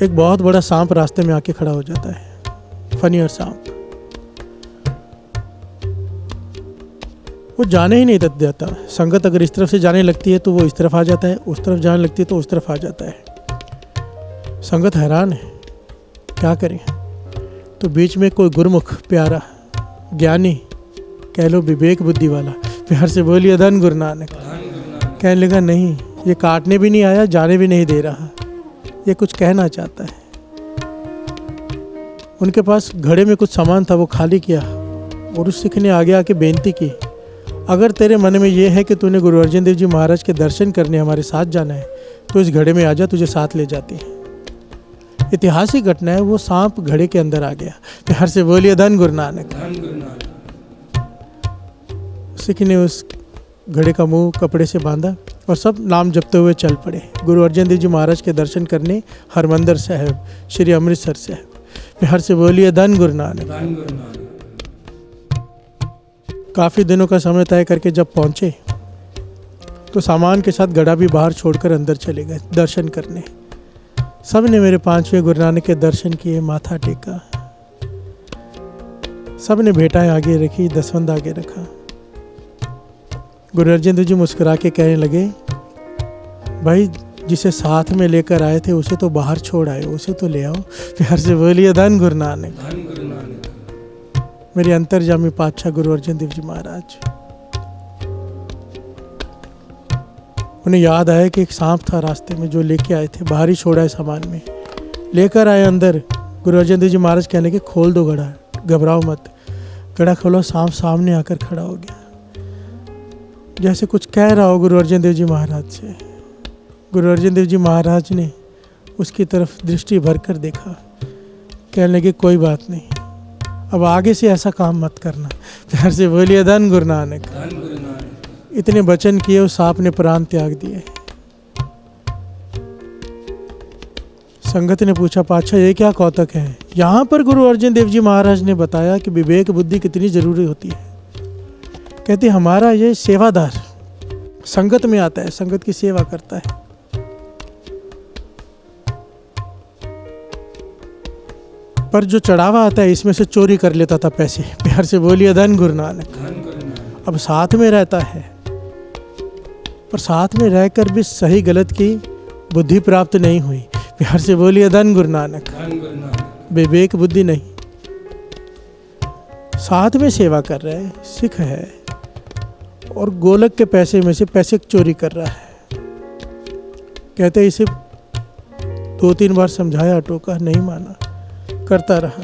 A: एक बहुत बड़ा सांप रास्ते में आके खड़ा हो जाता है, फनियर सांप। वो जाने ही नहीं देता। संगत अगर इस तरफ से जाने लगती है तो वो इस तरफ आ जाता है, उस तरफ जाने लगती है तो उस तरफ आ जाता है। संगत हैरान है, क्या करें। तो बीच में कोई गुरुमुख प्यारा ज्ञानी, कह लो विवेक बुद्धि वाला, प्यार से बोलिए धन गुरु नानक। कहने लगा नहीं, ये काटने भी नहीं आया, जाने भी नहीं दे रहा, ये कुछ कहना चाहता है। उनके पास घड़े में कुछ सामान था, वो खाली किया और उस सिख ने आगे आके बेनती की, अगर तेरे मन में ये है कि तूने गुरु अर्जन देव जी महाराज के दर्शन करने हमारे साथ जाना है तो इस घड़े में आ जा, तुझे साथ ले जाती है। ऐतिहासिक घटना है। वो सांप घड़े के अंदर आ गया। प्यार से बोलिए धन गुरु नानक। सिख ने उस घड़े का मुंह कपड़े से बांधा और सब नाम जपते हुए चल पड़े गुरु अर्जन देव जी महाराज के दर्शन करने हरमंदिर साहिब, श्री अमृतसर साहिब। प्यार से बोलिए धन गुरु नानक। काफ़ी दिनों का समय तय करके जब पहुँचे तो सामान के साथ घड़ा भी बाहर छोड़कर अंदर चले गए दर्शन करने। सब ने मेरे 5वें गुरु नानक के दर्शन किए, माथा टेका, सब ने भेंटाएं आगे रखी, दसवंध आगे रखा। गुरु अर्जन देव जी मुस्कुरा के कहने लगे, भाई जिसे साथ में लेकर आए थे उसे तो बाहर छोड़ आए, उसे तो ले आओ। प्यार से बोलिए धन गुरु नानक। मेरे अंतर्जामी पातशाह गुरु अर्जन देव जी महाराज। उन्हें याद आया कि एक सांप था रास्ते में जो लेके आए थे, बाहर ही छोड़ा है सामान में, लेकर आए अंदर। गुरु अर्जन देव जी महाराज कहने लगे खोल दो घड़ा, घबराओ मत। घड़ा खोलो, सांप सामने आकर खड़ा हो गया, जैसे कुछ कह रहा हो गुरु अर्जन देव जी महाराज से। गुरु अर्जन देव जी महाराज ने उसकी तरफ दृष्टि भर कर देखा, कहने लगे कोई बात नहीं, अब आगे से ऐसा काम मत करना। प्यार से बोलिए धन गुरु नानक। इतने वचन किए, उस सांप ने प्राण त्याग दिए। संगत ने पूछा, पातशाह ये क्या कौतक है? यहाँ पर गुरु अर्जन देव जी महाराज ने बताया कि विवेक बुद्धि कितनी जरूरी होती है। कहते हमारा ये सेवादार संगत में आता है, संगत की सेवा करता है। पर जो चढ़ावा आता है इसमें से चोरी कर लेता था पैसे। प्यार से बोलिए धन गुरु नानक। अब साथ में रहता है, पर साथ में रहकर भी सही गलत की बुद्धि प्राप्त नहीं हुई। प्यार से बोलिए धन गुरु नानक। विवेक बुद्धि नहीं, साथ में सेवा कर रहा है, सिख है, और गोलक के पैसे में से पैसे चोरी कर रहा है। कहते इसे 2-3 बार समझाया, टोका, नहीं माना, करता रहा।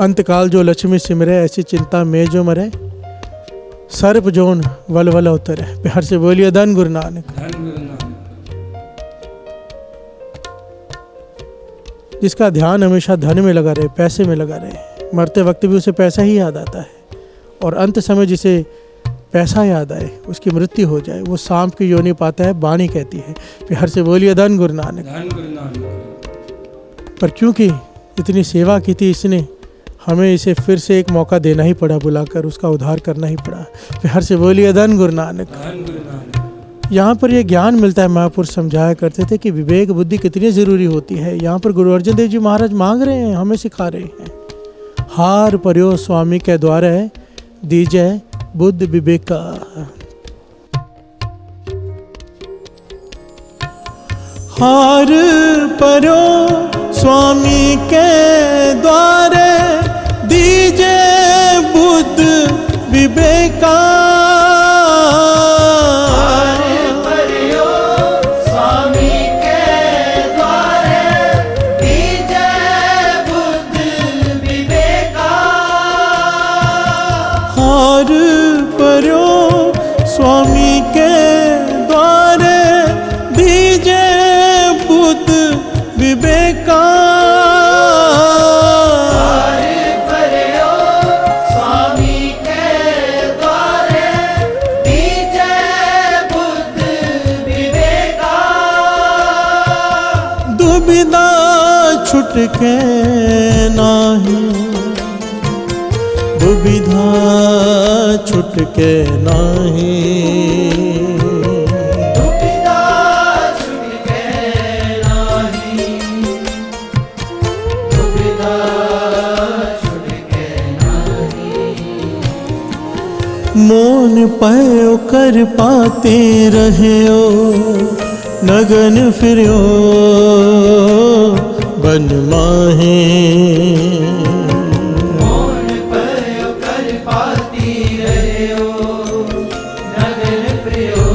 A: अंतकाल जो लक्ष्मी सिमरे, ऐसी चिंता में जो मरे, सर्प जोन वल वल उतरे। प्यार से बोलिए धन गुरु नानक। जिसका ध्यान हमेशा धन में लगा रहे, पैसे में लगा रहे, मरते वक्त भी उसे पैसा ही याद आता है, और अंत समय जिसे पैसा याद आए, उसकी मृत्यु हो जाए, वो सांप की योनि पाता है, वाणी कहती है। प्यार से बोलिए धन गुरु नानक। पर क्योंकि इतनी सेवा की थी इसने, हमें इसे फिर से एक मौका देना ही पड़ा, बुलाकर उसका उद्धार करना ही पड़ा। प्यार से बोलिए धन गुरु नानक। यहाँ पर यह ज्ञान मिलता है। महापुरुष समझाया करते थे कि विवेक बुद्धि कितनी ज़रूरी होती है। यहाँ पर गुरु अर्जन देव जी महाराज मांग रहे हैं, हमें सिखा रहे हैं। हार पर्यो स्वामी के द्वारा दीजय बुद्ध विवेका। हार पर्यो स्वामी के द्वारे दीजे बुद्ध विवेका।
E: हार पर्यो स्वामी के द्वारे दीजे बुद्ध विवेका।
A: हार पर्यो स्वामी के द्वारे दीजे बुद्ध विवेका।
E: हार पर्यो स्वामी के
A: छुटके नाही, दुविधा छुटके नाही।
E: दुविधा छुटके नाही, दुविधा छुटके नाही।
A: मोन पयो कर पाते रहो, नगन फिर्यो बन माहे।
E: मोन पयो कर पाती रहो, नगन प्रियो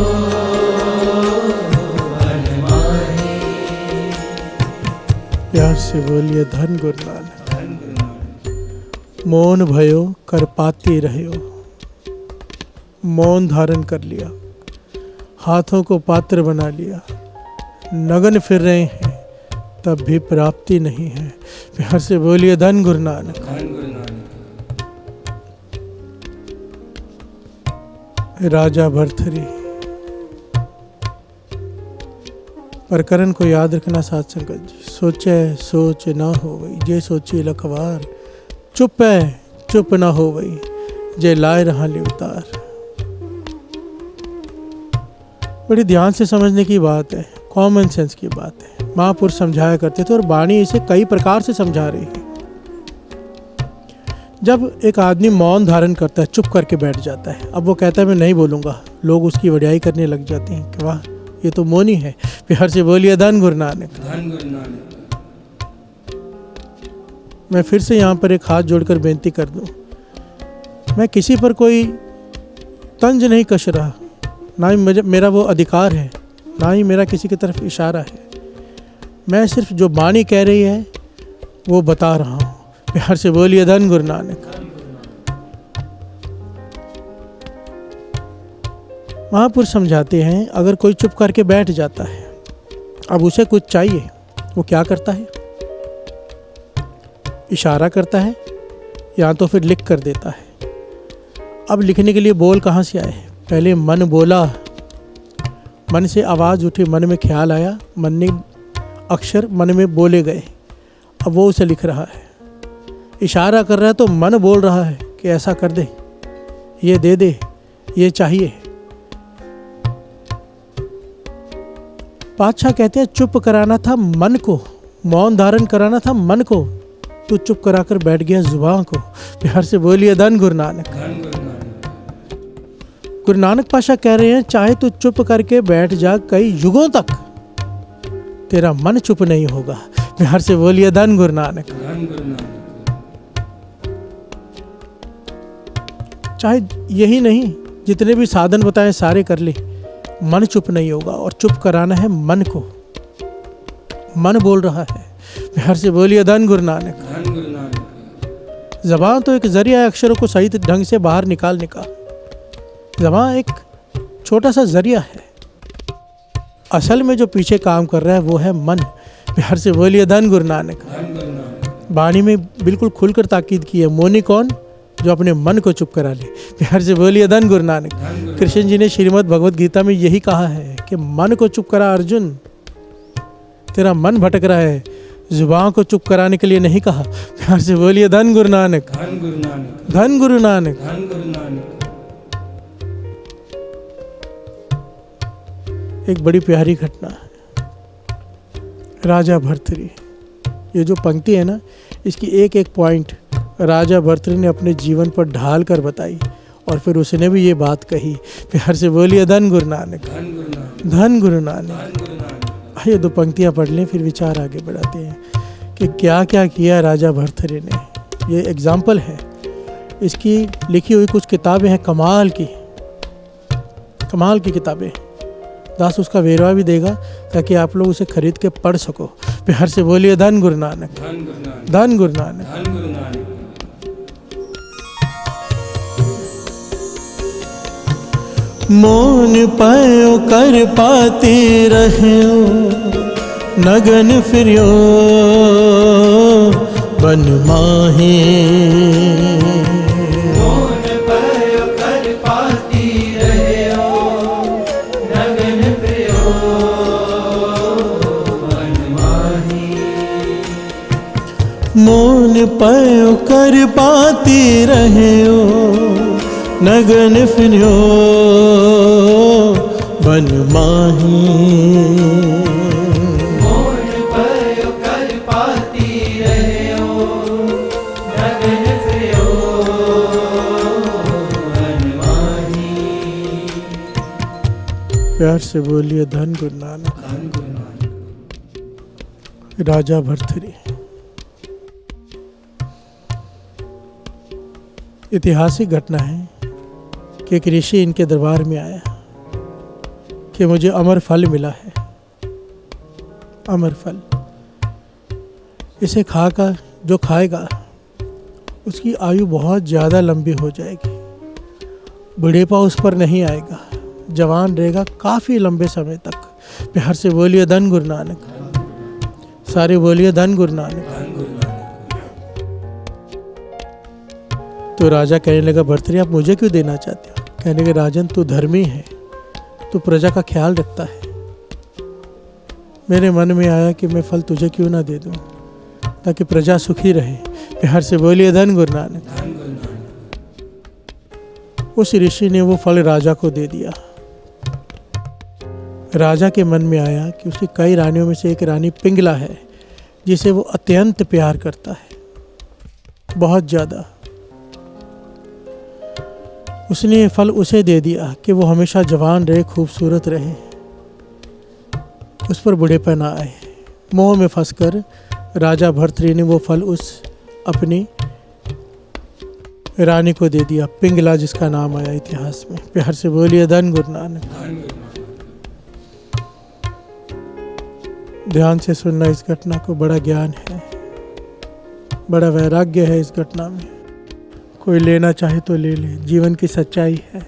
E: बन माही।
A: प्यार से बोलिए धन गुरु नानक।
B: धन गुरु नानक।
A: मौन भयो कर पाती रहो, मौन धारण कर लिया, हाथों को पात्र बना लिया, नगन फिर रहे हैं तब भी प्राप्ति नहीं है। प्यार से बोलिए धन गुरु नानक।
B: धन गुरु नानक।
A: राजा भरथरी। प्रकरण को याद रखना साथ संगत जी। सोचे सोच ना हो वही, जे सोची लखवार। चुप है चुप ना हो वही, जे लाए रहा ले उतार। बड़ी ध्यान से समझने की बात है, कॉमन सेंस की बात है। महापुरुष समझाया करते थे और वाणी इसे कई प्रकार से समझा रही है। जब एक आदमी मौन धारण करता है, चुप करके बैठ जाता है, अब वो कहता है मैं नहीं बोलूँगा, लोग उसकी वड्याई करने लग जाते हैं कि वाह ये तो मौनी है। प्यार से बोलिए धन गुरु नानक।
B: धन गुरु नानक।
A: मैं फिर से यहाँ पर एक हाथ जोड़कर बेनती कर दूँ, मैं किसी पर कोई तंज नहीं कस रहा, ना ही मेरा वो अधिकार है, ना ही मेरा किसी की तरफ इशारा है। मैं सिर्फ जो वाणी कह रही है वो बता रहा हूँ। प्यार से बोलिए धन गुरु नानक। महापुरुष समझाते हैं अगर कोई चुप करके बैठ जाता है, अब उसे कुछ चाहिए, वो क्या करता है? इशारा करता है या तो फिर लिख कर देता है। अब लिखने के लिए बोल कहाँ से आए? पहले मन बोला, मन से आवाज़ उठी, मन में ख्याल आया, मन ने अक्षर मन में बोले गए, अब वो उसे लिख रहा है। इशारा कर रहा है तो मन बोल रहा है कि ऐसा कर दे, ये दे दे, ये चाहिए। पातशाह कहते हैं चुप कराना था मन को, मौन धारण कराना था मन को, तू चुप कराकर बैठ गया जुबान को। प्यार से बोलिए धन गुरु नानक।
B: धन गुरु नानक।
A: गुरु नानक पातशाह कह रहे हैं चाहे तू चुप करके बैठ जा कई युगों तक, तेरा मन चुप नहीं होगा। प्यार से बोलिए धन गुरु नानक।
B: धन गुरु नानक।
A: चाहे यही नहीं, जितने भी साधन बताए सारे कर ले, मन चुप नहीं होगा। और चुप कराना है मन को, मन बोल रहा है। प्यार से बोलिए धन गुरु नानक।
B: धन गुरु नानक।
A: ज़बान तो एक जरिया है अक्षरों को सही ढंग से बाहर निकालने का। ज़बान एक छोटा सा जरिया है, असल में जो पीछे काम कर रहा है वो है मन। प्यार से बोलिए धन गुरु नानक।
B: धन गुरु नानक।
A: वाणी में बिल्कुल खुलकर ताकीद की है, मौनी कौन? जो अपने मन को चुप करा ले। प्यार से बोलिए धन गुरु नानक। कृष्ण जी ने श्रीमद् भगवत गीता में यही कहा है कि मन को चुप करा अर्जुन, तेरा मन भटक रहा है, जुबान को चुप कराने के लिए नहीं कहा। प्यार से बोलिए धन गुरु नानक।
B: धन गुरु नानक।
A: धन गुरु नानक।
B: धन गुरु नानक।
A: एक बड़ी प्यारी घटना है, राजा भर्तृहरि। ये जो पंक्ति है ना, इसकी एक एक पॉइंट राजा भर्तृहरि ने अपने जीवन पर ढाल कर बताई और फिर उसने भी ये बात कही। प्यार से बोलिए धन गुरु नानक।
B: धन गुरु नानक।
A: धन गुरु नानक।
B: धन गुरु नानक।
A: आइए दो पंक्तियाँ पढ़ लें, फिर विचार आगे बढ़ाते हैं कि क्या क्या किया राजा भर्तृहरि ने। ये एग्जाम्पल है, इसकी लिखी हुई कुछ किताबें हैं कमाल की किताबें। दास उसका वेरवा भी देगा ताकि आप लोग उसे खरीद के पढ़ सको। प्यार से बोलिए धन गुरु नानक।
B: धन गुरु नानक।
A: धन गुरु नानक।
B: धन गुरु नानक।
A: मौन पायो कर पाते रहो, नगन फिर्यो बन माहे।
E: मौन पयो कर पाती रहो, नगन प्रियो बन माही।
A: मोन पयो कर पाती रहे हो नगन फिरो बन माही
E: मोन पयो कर पाती रहे हो नगन फिरो हनुमानी।
A: प्यार से बोलिए धन गुरु नानक।
B: धन गुरु नानक।
A: राजा भर्तृहरि। ऐतिहासिक घटना है कि एक ऋषि इनके दरबार में आया कि मुझे अमर फल मिला है, अमर फल, इसे खाकर जो खाएगा उसकी आयु बहुत ज़्यादा लंबी हो जाएगी, बुढ़ेपा उस पर नहीं आएगा, जवान रहेगा काफ़ी लंबे समय तक। प्यार से बोलिए धन गुरु नानक। सारे बोलिए धन गुरु नानक।
B: धन गुरु नानक।
A: तो राजा कहने लगा भर्तृहरि आप मुझे क्यों देना चाहते हो? कहने लगे राजन तू धर्मी है, तू प्रजा का ख्याल रखता है, मेरे मन में आया कि मैं फल तुझे क्यों ना दे दूं ताकि प्रजा सुखी रहे। प्यार से बोलिए धन गुरु नानक।
B: धन गुरु नानक।
A: उस ऋषि ने वो फल राजा को दे दिया। राजा के मन में आया कि उसकी कई रानियों में से एक रानी पिंगला है जिसे वो अत्यंत प्यार करता है, बहुत ज़्यादा। उसने ये फल उसे दे दिया कि वो हमेशा जवान रहे, खूबसूरत रहे, उस पर बुढ़ेपा ना आए। मोह में फंसकर राजा भर्तृहरि ने वो फल उस अपनी रानी को दे दिया, पिंगला जिसका नाम आया इतिहास में। प्यार से बोलिए धन गुरु नानक।
B: धन गुरु नानक।
A: ध्यान से सुनना, इस घटना को बड़ा ज्ञान है, बड़ा वैराग्य है इस घटना में। कोई लेना चाहे तो ले ले, जीवन की सच्चाई है।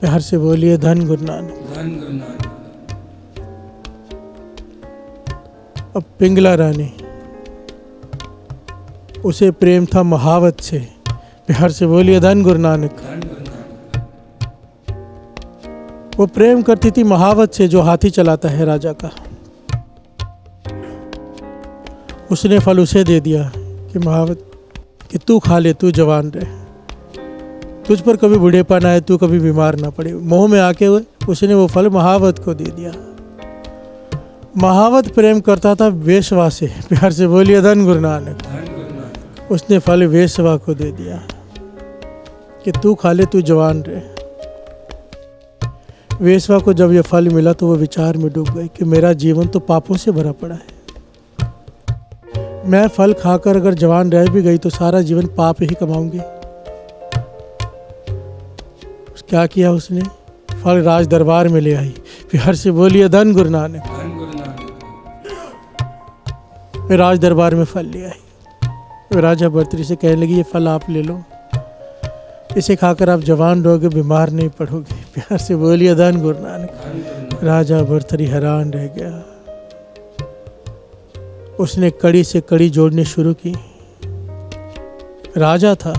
A: प्यार से बोलिए धन गुरु नानक।
B: धन गुरु नानक।
A: अब पिंगला रानी, उसे प्रेम था महावत से। प्यार से बोलिए धन गुरु नानक।
B: धन गुरु नानक।
A: वो प्रेम करती थी महावत से जो हाथी चलाता है राजा का। उसने फल उसे दे दिया कि महावत कि तू खा ले, तू जवान रहे, तुझ पर कभी बुढ़ेपा ना आए, तू कभी बीमार ना पड़े। मोह में आके उसने वो फल महावत को दे दिया। महावत प्रेम करता था वेश्वा से। प्यार से बोलिए धन गुरु नानक।
B: धन गुरु नानक।
A: उसने फल वेश्वा को दे दिया कि तू खा ले, तू जवान रहे। वेश्वा को जब ये फल मिला तो वो विचार में डूब गई कि मेरा जीवन तो पापों से भरा पड़ा है, मैं फल खाकर अगर जवान रह भी गई तो सारा जीवन पाप ही कमाऊंगी। क्या किया उसने? फल राज दरबार में ले आई। प्यार से बोलिए धन गुरु नानक।
B: धन गुरु नानक।
A: राज दरबार में फल ले आई। राजा भर्तृहरि से कहने लगी ये फल आप ले लो, इसे खाकर आप जवान रहोगे, बीमार नहीं पड़ोगे। प्यार से बोलिए धन गुरु नानक।
B: धन गुरु नानक।
A: राजा भर्तृहरि हैरान रह गया। उसने कड़ी से कड़ी जोड़नी शुरू की। राजा था,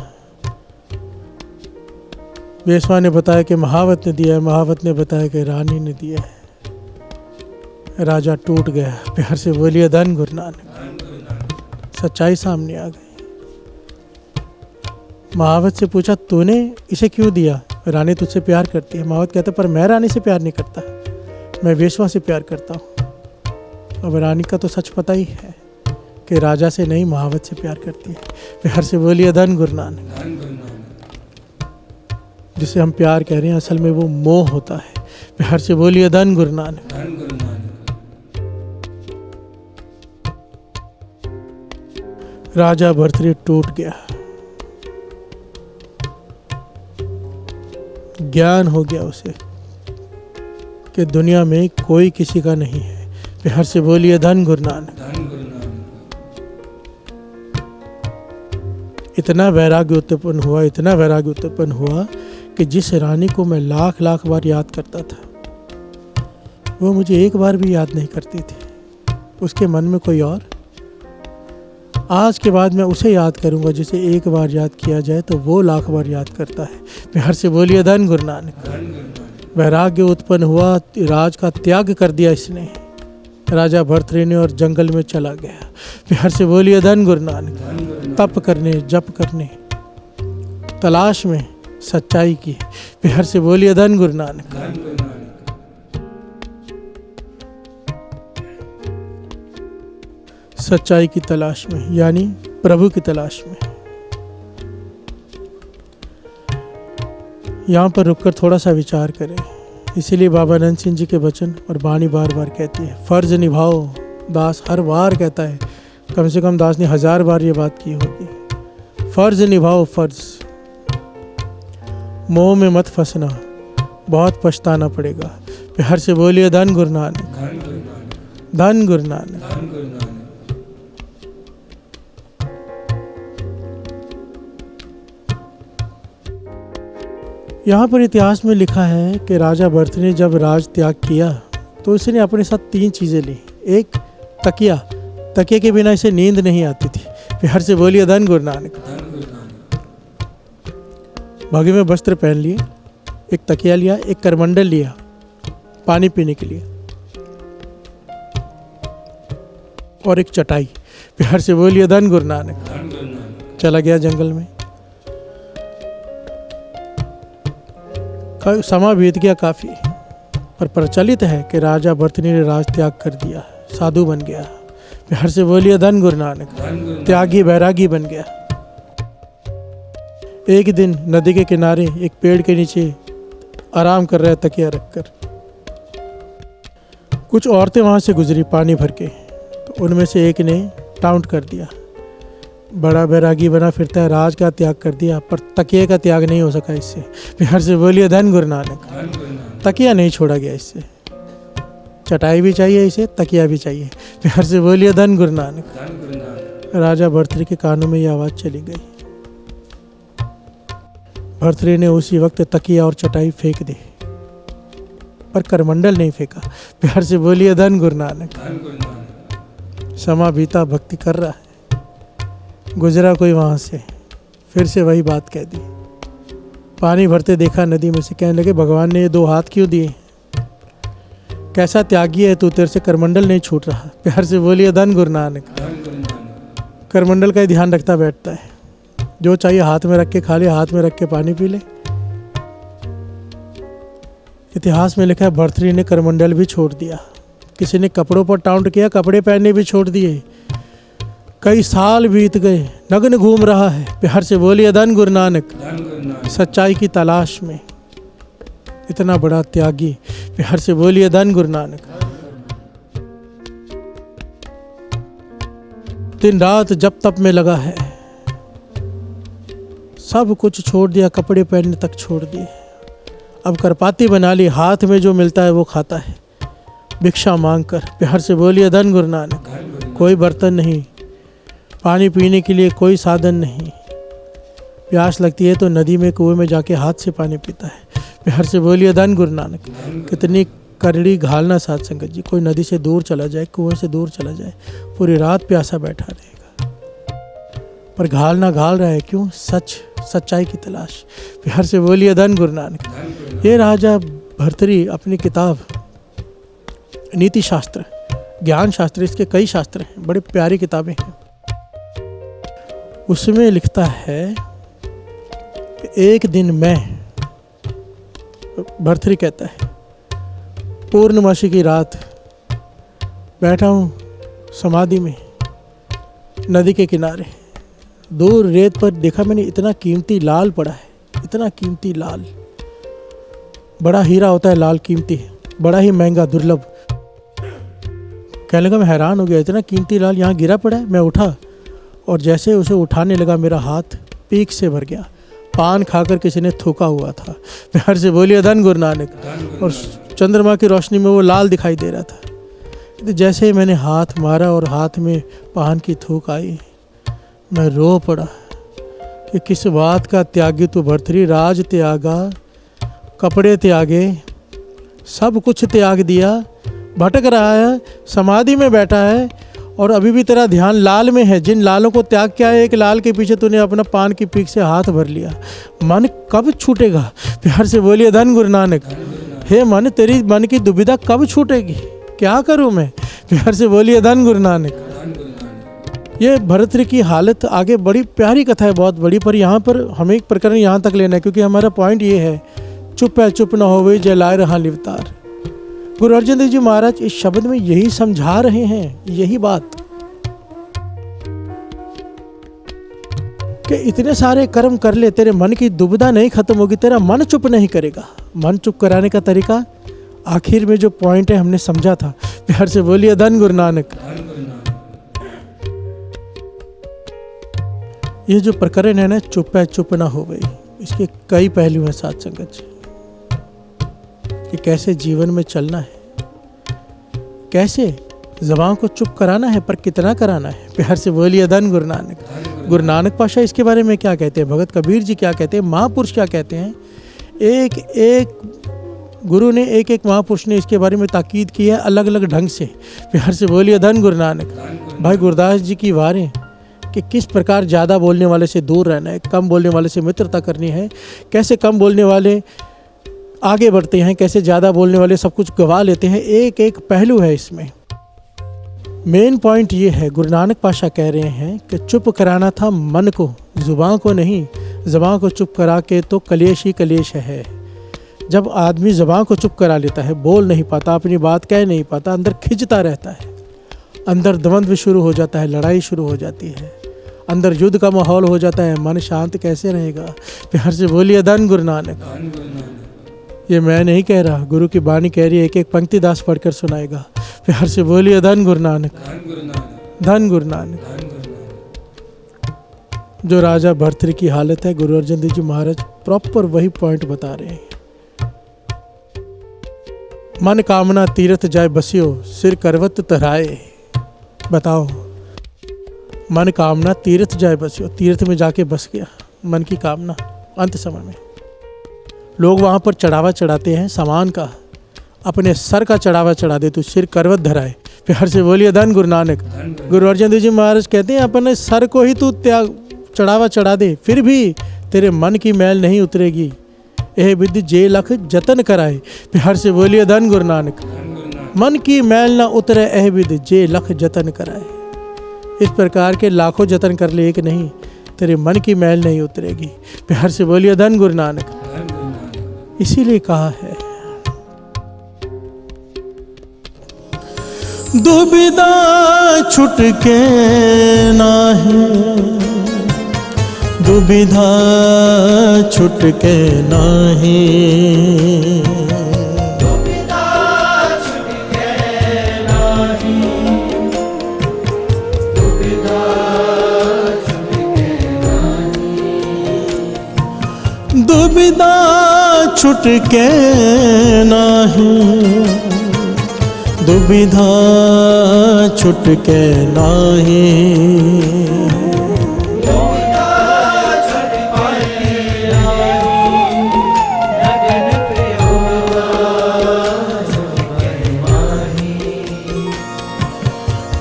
A: वेश्वा ने बताया कि महावत ने दिया है, महावत ने बताया कि रानी ने दिया है। राजा टूट गया। प्यार से बोलिए धन गुरु नानक।
B: धन गुरु नानक।
A: सच्चाई सामने आ गई। महावत से पूछा तूने इसे क्यों दिया? रानी तुझसे प्यार करती है। महावत कहता पर मैं रानी से प्यार नहीं करता, मैं वेश्वा से प्यार करता हूँ। अब रानी का तो सच पता ही है कि राजा से नहीं महावत से प्यार करती है। प्यार से बोलिए धन गुरु नानक।
B: धन गुरु नानक।
A: जिसे हम प्यार कह रहे हैं असल में वो मोह होता है। प्यार से बोलिए धन गुरु नानक।
B: धन गुरु नानक।
A: राजा भर्तृहरि टूट गया। ज्ञान हो गया उसे कि दुनिया में कोई किसी का नहीं है। प्यार से बोलिए धन गुरु नानक।
B: धन गुरु नानक।
A: इतना वैराग्य उत्पन्न हुआ, इतना वैराग्य उत्पन्न हुआ कि जिस रानी को मैं लाख लाख बार याद करता था वो मुझे एक बार भी याद नहीं करती थी। उसके मन में कोई और। आज के बाद मैं उसे याद करूंगा जिसे एक बार याद किया जाए तो वो लाख बार याद करता है। प्यार से बोलिए धन गुरु नानक।
B: धन गुरु नानक।
A: वैराग्य उत्पन्न हुआ, राज का त्याग कर दिया इसने। राजा भर्तृहरि और जंगल में चला गया। प्यार से बोलिए धन गुरु नानक। तप करने, जप करने, तलाश में सच्चाई की। प्यार से बोलिए धन गुरु नानक।
B: धन गुरु नानक।
A: सच्चाई की तलाश में, यानी प्रभु की तलाश में। यहाँ पर रुककर थोड़ा सा विचार करें। इसीलिए बाबा नंद सिंह जी के वचन और वाणी बार बार कहती है, फर्ज निभाओ। दास हर बार कहता है, कम से कम दास ने 1000 बार ये बात की होगी। फर्ज निभाओ, फर्ज। मोह में मत फंसना, बहुत पछताना पड़ेगा। प्यार से बोलिए धन गुरु नानक।
B: धन गुरु नानक।
A: धन गुरु नानक।
B: धन गुरु नानक।
A: यहाँ पर इतिहास में लिखा है कि राजा भरत ने जब राज त्याग किया तो उसने अपने साथ 3 चीज़ें ली। एक तकिया, तकिए के बिना इसे नींद नहीं आती थी। प्यार से बोलिए धन गुरु नानक।
B: धन गुरु नानक।
A: भागे में वस्त्र पहन लिए, एक तकिया लिया, एक करमंडल लिया पानी पीने के लिए, और एक चटाई। प्यार से बोलिए धन गुरु नानक।
B: धन गुरु नानक।
A: चला गया जंगल में। समा बीत गया काफ़ी, पर प्रचलित है कि राजा भरतनी ने राज त्याग कर दिया, साधु बन गया। प्यार से बोलिए धन गुरु नानक।
B: धन गुरु नानक।
A: त्यागी बैरागी बन गया। एक दिन नदी के किनारे एक पेड़ के नीचे आराम कर रहे तकिया रखकर। कुछ औरतें वहाँ से गुजरी पानी भर के, तो उनमें से एक ने टाउट कर दिया, बड़ा बैरागी बना फिरता है, राज का त्याग कर दिया, पर तकिए का त्याग नहीं हो सका इससे। प्यार से बोलिए धन गुरु नानक।
B: धन गुरु नानक।
A: तकिया नहीं छोड़ा गया इससे। चटाई भी चाहिए इसे, तकिया भी चाहिए। प्यार से बोलिए धन गुरु नानक।
B: धन गुरु नानक।
A: राजा भर्तृहरि के कानों में यह आवाज़ चली गई। भर्तृहरि ने उसी वक्त तकिया और चटाई फेंक दी, पर करमंडल नहीं फेंका। प्यार से बोलिए धन गुरु नानक।
B: धन गुरु नानक।
A: समा बीता, भक्ति कर रहा है। गुजरा कोई वहाँ से, फिर से वही बात कह दी। पानी भरते देखा नदी में से, कहने लगे भगवान ने ये 2 हाथ क्यों दिए? कैसा त्यागी है तू, तेरे से करमंडल नहीं छूट रहा। प्यार से बोलिए धन गुरु नानक।
B: धन गुरु नानक।
A: करमंडल का ही ध्यान रखता बैठता है, जो चाहिए हाथ में रख के खा ले, हाथ में रख के पानी पी ले। इतिहास में लिखा है भर्तृहरि ने करमंडल भी छोड़ दिया। किसी ने कपड़ों पर टाउट किया, कपड़े पहनने भी छोड़ दिए। कई साल बीत गए, नग्न घूम रहा है। प्यार से बोलिए धन गुरु नानक।
B: धन गुरु नानक।
A: सच्चाई की तलाश में इतना बड़ा त्यागी। प्यार से बोलिए धन गुरु नानक। दिन रात जप तप में लगा है, सब कुछ छोड़ दिया, कपड़े पहनने तक छोड़ दिए। अब करपाती बना ली, हाथ में जो मिलता है वो खाता है, भिक्षा मांग कर। प्यार से बोलिए धन गुरु नानक।
B: धन गुरु नानक।
A: कोई बर्तन नहीं, पानी पीने के लिए कोई साधन नहीं। प्यास लगती है तो नदी में, कुएं में जाके हाथ से पानी पीता है। प्यार से बोलिए धन गुरु नानक। कितनी करड़ी घालना साध संगत जी। कोई नदी से दूर चला जाए, कुएं से दूर चला जाए, पूरी रात प्यासा बैठा रहेगा, पर घालना घाल रहा है। क्यों? सच्चाई की तलाश। प्यार से बोलिए धन गुरु नानक। ये राजा भर्तृहरि अपनी किताब नीति शास्त्र, ज्ञान शास्त्र, इसके कई शास्त्र हैं, बड़े प्यारी किताबें हैं। उसमें लिखता है कि एक दिन मैं, भर्तृहरि कहता है, पूर्णमासी की रात बैठा हूँ समाधि में नदी के किनारे। दूर रेत पर देखा मैंने, इतना कीमती लाल पड़ा है, इतना कीमती लाल। बड़ा हीरा होता है लाल, कीमती है, बड़ा ही महंगा, दुर्लभ। कहने लगा, मैं हैरान हो गया, इतना कीमती लाल यहाँ गिरा पड़ा है। मैं उठा और जैसे उसे उठाने लगा, मेरा हाथ पीक से भर गया। पान खाकर किसी ने थूका हुआ था। प्यार से बोलिए धन गुरु नानक। और चंद्रमा की रोशनी में वो लाल दिखाई दे रहा था। तो जैसे ही मैंने हाथ मारा और हाथ में पान की थूक आई, मैं रो पड़ा कि किस बात का त्यागी तू भर्तृहरि। राज त्यागा, कपड़े त्यागे, सब कुछ त्याग दिया, भटक रहा है, समाधि में बैठा है, और अभी भी तेरा ध्यान लाल में है। जिन लालों को त्याग किया है, एक लाल के पीछे तूने अपना पान की पीक से हाथ भर लिया। मन कब छूटेगा? प्यार से बोलिए धन गुरु नानक। हे मन, तेरी मन की दुविधा कब छूटेगी? क्या करूं मैं? प्यार से बोलिए धन गुरु नानक।
B: धन गुरु नानक।
A: ये भरतरी की हालत आगे बड़ी प्यारी कथा है, बहुत बड़ी, पर यहाँ पर हमें एक प्रकरण यहाँ तक लेना है क्योंकि हमारा पॉइंट ये है, चुप है चुप न होवे जलाए रहा लिवतार। गुरु अर्जन देव जी महाराज इस शब्द में यही समझा रहे हैं, यही बात कि इतने सारे कर्म कर ले, तेरे मन की दुविधा नहीं खत्म होगी, तेरा मन चुप नहीं करेगा। मन चुप कराने का तरीका आखिर में जो पॉइंट है हमने समझा था। प्यार से बोलिए धन गुरु नानक।
B: धन गुरु नानक।
A: ये जो प्रकरण है ना, चुप है चुप ना हो गई, इसके कई पहलू हैं साथ संगत जी, कि कैसे जीवन में चलना है, कैसे ज़बान को चुप कराना है, पर कितना कराना है। प्यार से बोलिए धन गुरु नानक। गुरु नानक पातशाह इसके बारे में क्या कहते हैं, भगत कबीर जी क्या कहते हैं, महापुरुष क्या कहते हैं, एक एक गुरु ने, एक एक महापुरुष ने इसके बारे में ताकीद की है अलग अलग ढंग से। प्यार से बोलिए धन गुरु नानक। भाई गुरदास जी की वारें कि किस प्रकार ज़्यादा बोलने वाले से दूर रहना है, कम बोलने वाले से मित्रता करनी है, कैसे कम बोलने वाले आगे बढ़ते हैं, कैसे ज़्यादा बोलने वाले सब कुछ गवा लेते हैं, एक एक पहलू है इसमें। मेन पॉइंट ये है, गुरु नानक पातशाह कह रहे हैं कि चुप कराना था मन को, ज़ुबान को नहीं। ज़बान को चुप करा के तो कलेश ही कलेश है। जब आदमी ज़बान को चुप करा लेता है, बोल नहीं पाता, अपनी बात कह नहीं पाता, अंदर खिंचता रहता है, अंदर द्वंद्व शुरू हो जाता है, लड़ाई शुरू हो जाती है, अंदर युद्ध का माहौल हो जाता है, मन शांत कैसे रहेगा। प्यार से बोलिए धन गुरु नानक।
B: धन गुरु नानक।
A: ये मैं नहीं कह रहा, गुरु की बानी कह रही है, एक एक पंक्ति दास पढ़कर सुनाएगा। प्यार से बोलिए धन गुरु नानक।
B: धन गुरु नानक।
A: धन गुरु नानक।
B: धन गुरु नानक।
A: जो राजा भर्तृ की हालत है, गुरु अर्जन देव जी महाराज प्रॉपर वही पॉइंट बता रहे हैं। मन कामना तीर्थ जाय बसियो, सिर करवत तराए। बताओ, मन कामना तीर्थ जाय बसियो, तीर्थ में जाके बस गया मन की कामना। अंत समय में लोग वहाँ पर चढ़ावा चढ़ाते हैं सामान का, अपने सर का चढ़ावा चढ़ा दे, तो सिर करवत धराए। प्यार से बोलिए धन गुरु नानक। गुरु अर्जन देव जी महाराज कहते हैं अपने सर को ही तू त्याग चढ़ावा चढ़ा दे, फिर भी तेरे मन की मैल नहीं उतरेगी। यह विद्य जे लख जतन कराए। प्यार से बोलिए धन गुरु नानक। मन की मैल ना उतरे यह विद्य जे लख जतन कराए। इस प्रकार के लाखों जतन कर ले, एक नहीं, तेरे मन की मैल नहीं उतरेगी। प्यार से बोलिए धन गुरु नानक। इसीलिए कहा है, दुविधा छुटके नाहि, दुविधा छुटके नाहि,
E: दुविधा छुटके नाही, दुविधा छुटके नाही,
A: दुविधा छुटके नाहि, दुविधा छुटके नाहि,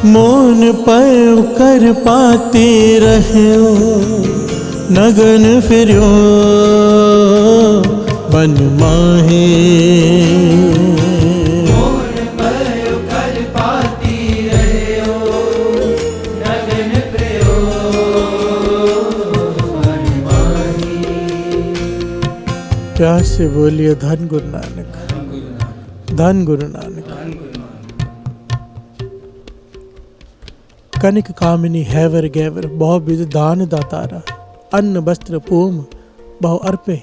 A: मोन पर कर पाते रहो, नगन फिरो बन माहे।
E: मोन पर कर पाती रहो, नगन प्रियो मन माही।
A: प्यार से बोलिए धन गुरु नानक। धन गुरु नानक। कनिक कामिनी हैवर गैवर, बहु विध दान दातारा, अन्न वस्त्र पूम बहु अर्पे,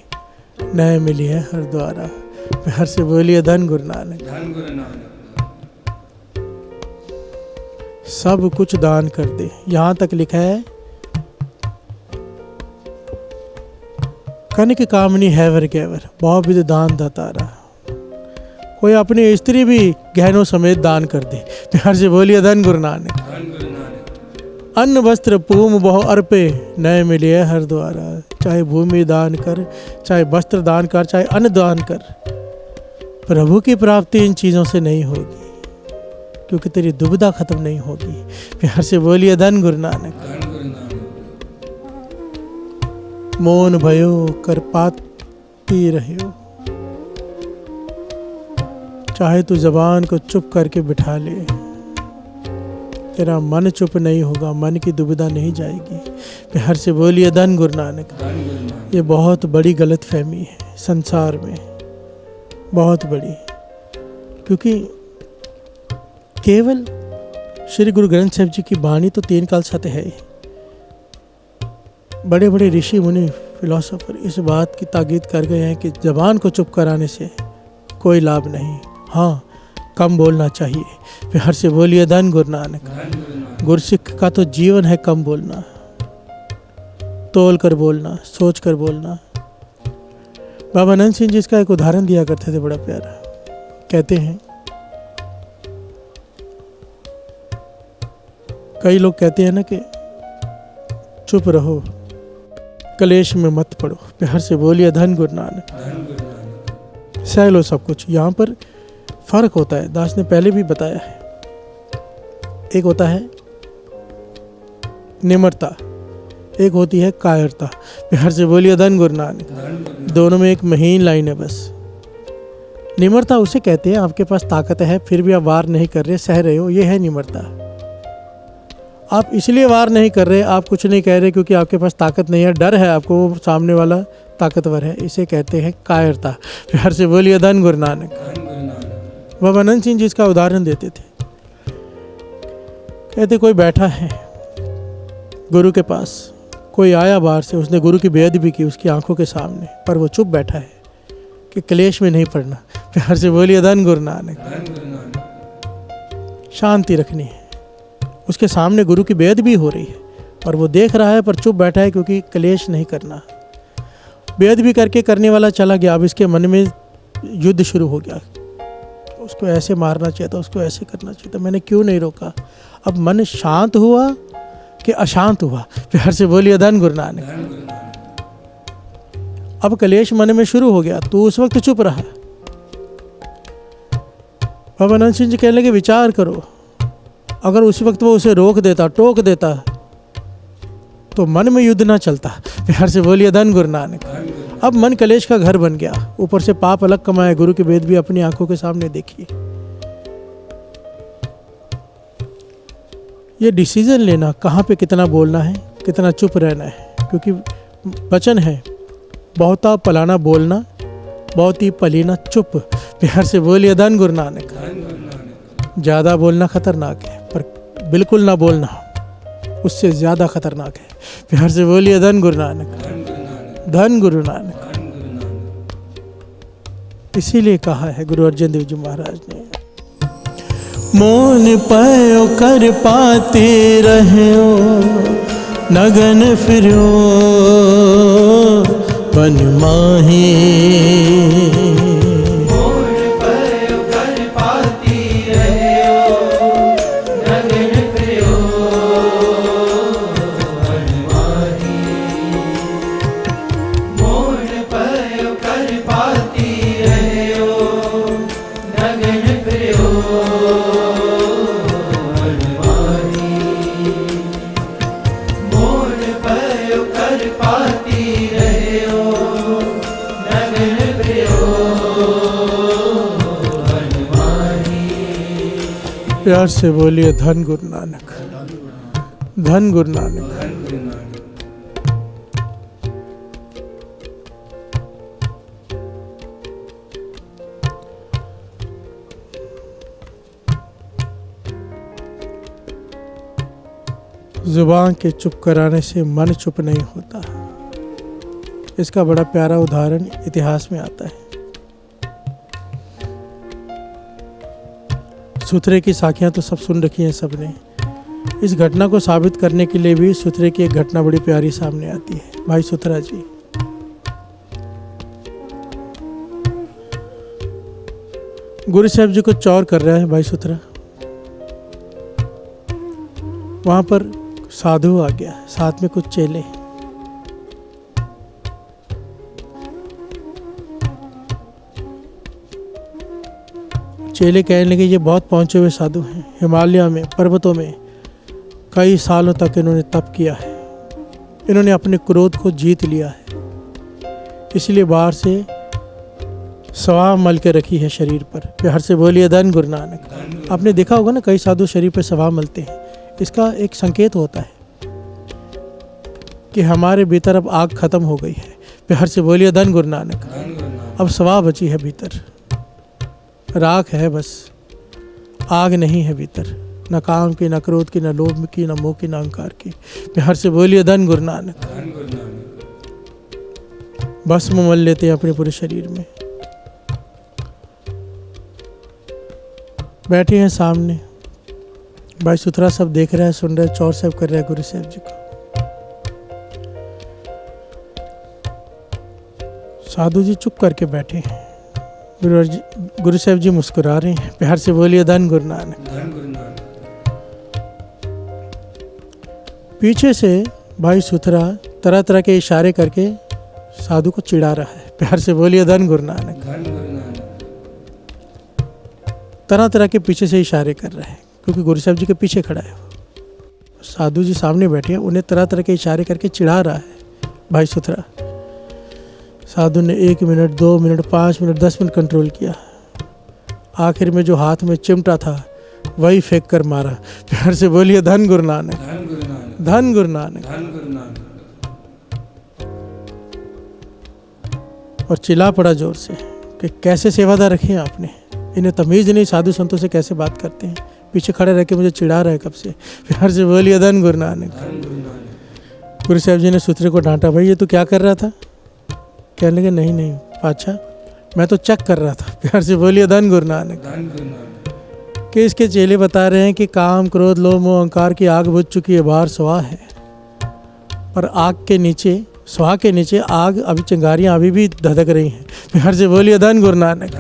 A: नए मिली है हर द्वारा। प्यार से बोलिए धन गुरु नानक।
B: धन गुरु नानक।
A: सब कुछ दान कर दे। यहाँ तक लिखा है, कनिक कामनी हैवर गैवर, बहु विध दान दातारा। कोई अपनी स्त्री भी गहनों समेत दान कर दे। प्यार से बोलिए धन गुरु नानक।
B: धन गुरु नानक।
A: अन्न वस्त्र पूम बहु अर्पे, नए मिले हर द्वारा। चाहे भूमि दान कर, चाहे वस्त्र दान कर, चाहे अन्न दान कर, प्रभु की प्राप्ति इन चीज़ों से नहीं होगी, क्योंकि तेरी दुविधा खत्म नहीं होगी। प्यार से बोलिए धन गुरु नानक।
B: धन गुरु नानक।
A: मौन भयो कर पाती रहो, चाहे तू जबान को चुप करके बिठा ले, तेरा मन चुप नहीं होगा, मन की दुविधा नहीं जाएगी। प्यार से बोलिए धन गुरु नानक।
B: धन गुरु नानक।
A: ये बहुत बड़ी गलत फहमी है संसार में, बहुत बड़ी। क्योंकि केवल श्री गुरु ग्रंथ साहिब जी की वाणी तो 3 काल सत्य है ही। बड़े बड़े ऋषि मुनि फिलोसोफर इस बात की ताकीद कर गए हैं कि जबान को चुप कराने से कोई लाभ नहीं, हाँ कम बोलना चाहिए। प्यार से बोलिए धन गुरु नानक।
B: धन गुरु नानक।
A: गुरसिख का तो जीवन है कम बोलना, तोल कर बोलना, सोच कर बोलना। बाबा नंद सिंह जी इसका एक उदाहरण दिया करते थे, बड़ा प्यारा। कहते हैं, कई लोग कहते हैं ना कि चुप रहो, कलेश में मत पड़ो। प्यार से बोलिए धन गुरु नानक।
B: धन गुरु नानक।
A: सह लो सब कुछ। यहाँ पर फर्क होता है, दास ने पहले भी बताया है। एक होता है निम्रता, एक होती है कायरता। प्यार से बोलिए धन गुरु नानक।
B: धन गुरु नानक।
A: दोनों में एक महीन लाइन है बस। निम्रता उसे कहते हैं आपके पास ताकत है फिर भी आप वार नहीं कर रहे, सह रहे हो, ये है निम्रता। आप इसलिए वार नहीं कर रहे, आप कुछ नहीं कह रहे क्योंकि आपके पास ताकत नहीं है, डर है आपको सामने वाला ताकतवर है, इसे कहते हैं कायरता। प्यार से बोलिए धन गुरु नानक।
B: धन गुरु नानक।
A: बाबा नंद सिंह जी इसका उदाहरण देते थे। कहते कोई बैठा है गुरु के पास, कोई आया बाहर से, उसने गुरु की बेअदबी की उसकी आंखों के सामने, पर वो चुप बैठा है कि क्लेश में नहीं पड़ना। प्यार से बोलिए धन गुरु नानक।
B: धन गुरु नानक।
A: शांति रखनी है। उसके सामने गुरु की बेअदबी हो रही है और वो देख रहा है पर चुप बैठा है क्योंकि क्लेश नहीं करना। बेअदबी करके करने वाला चला गया, अब इसके मन में युद्ध शुरू हो गया। उसको ऐसे मारना चाहिए था, उसको ऐसे करना चाहिए था, मैंने क्यों नहीं रोका। अब मन शांत हुआ कि अशांत हुआ। प्यार से बोलिए धन गुरु नानक।
B: धन गुरु नानक।
A: अब कलेश मन में शुरू हो गया, तो उस वक्त चुप रहा। बाबा नंद सिंह जी कहने लगे विचार करो, अगर उस वक्त वो उसे रोक देता, टोक देता, तो मन में युद्ध ना चलता। प्यार से बोलिए धन गुरु नानक।
B: धन गुरु नानक।
A: अब मन कलेश का घर बन गया, ऊपर से पाप अलग कमाए, गुरु की बेअदबी अपनी आंखों के सामने देखिए। ये डिसीजन लेना कहाँ पे कितना बोलना है, कितना चुप रहना है, क्योंकि वचन है बहुता पलाना बोलना, बहुत ही पलीना चुप। प्यार से बोलिए धन गुरु नानक।
B: धन गुरु नानक।
A: ज़्यादा बोलना खतरनाक है, पर बिल्कुल ना बोलना उससे ज़्यादा खतरनाक है। प्यार से बोलिए धन गुरु नानक।
B: धन गुरु नानक।
A: धन गुरु नानक।
B: धन गुरु नानक।
A: इसीलिए कहा है गुरु अर्जन देव जी महाराज ने, मौन पयो कर पाते रहो, नगन फिरो बन माही।
E: मोड़ पर कर पाती रहो, नगन फिरो वनवाही। मोड़ पर कर पाती रहो, नगन फिरो वनवाही। मोड़ पर कर पाती रहो, नगन फिरो वनवाही।
A: प्यार से बोलिए धन गुरु नानक। धन गुरु नानक।
B: धन गुरु नानक।
A: जुबान के चुप कराने से मन चुप नहीं होता। इसका बड़ा प्यारा उदाहरण इतिहास में आता है। सुथरे की साखियां तो सब सुन रखी हैं सबने। इस घटना को साबित करने के लिए भी सुथरे की एक घटना बड़ी प्यारी सामने आती है। भाई सुथरा जी, गुरु साहब जी को चौर कर रहा है भाई सुथरा। वहां पर साधु आ गया, साथ में कुछ चेले। चेले कहने लगे ये बहुत पहुंचे हुए साधु हैं, हिमालय में पर्वतों में कई सालों तक इन्होंने तप किया है, इन्होंने अपने क्रोध को जीत लिया है, इसलिए बाहर से सवा मल के रखी है शरीर पर। प्यार से बोलिए धन गुरु नानक। आपने देखा होगा ना, कई साधु शरीर पर सवा मलते हैं। इसका एक संकेत होता है कि हमारे भीतर अब आग खत्म हो गई है। प्यार से बोलिए धन गुरु नानक। अब सवा बची है भीतर, राख है बस, आग नहीं है भीतर, न काम की, न क्रोध की, न लोभ की, न मोह की, न अहंकार की। प्यार से बोलिए धन गुरु नानक। भस्म मल लेते हैं अपने पूरे शरीर में। बैठे हैं सामने, भाई सुथरा सब देख रहा है, सुन रहा है, चौर साहब कर रहा है गुरु साहब जी को। साधु जी चुप करके बैठे हैं, गुरु साहब जी मुस्कुरा रहे हैं। प्यार से बोलिए धन गुरु नानक। पीछे से भाई सुथरा तरह तरह के इशारे करके साधु को चिढ़ा रहा है। प्यार से बोलिए धन गुरु नानक। तरह तरह के पीछे से इशारे कर रहे हैं, क्योंकि गुरु साहब जी के पीछे खड़ा है। साधु जी सामने बैठे हैं, उन्हें तरह तरह के इशारे करके चिढ़ा रहा है भाई सुथरा। साधु ने 1 minute, 2 minute, 5 minute, 10 minute control किया। आखिर में जो हाथ में चिमटा था वही फेंक कर मारा। प्यार से बोलिए धन गुरु नानक। धन गुरु नानक। और चिल्ला पड़ा जोर से कि कैसे सेवादार रखे हैं आपने, इन्हें तमीज नहीं, साधु संतों से कैसे बात करते हैं, पीछे खड़े रह के मुझे चिढ़ा रहे कब से। प्यार से बोलिए धन गुरु नानक। गुरु साहब जी ने सुथरे को डांटा, भाई ये तू क्या कर रहा था? कहने लगे नहीं नहीं पाछा, मैं तो चेक कर रहा था। प्यार से बोलिए धन गुरु नानक। कि इसके चेले बता रहे हैं कि काम, क्रोध, लोभ, मोह, अहंकार की आग बुझ चुकी है, बाहर सुहा है, पर आग के नीचे, सुहा के नीचे आग, अभी चिंगारियां अभी भी धधक रही हैं। प्यार से बोलिए धन गुरु नानक।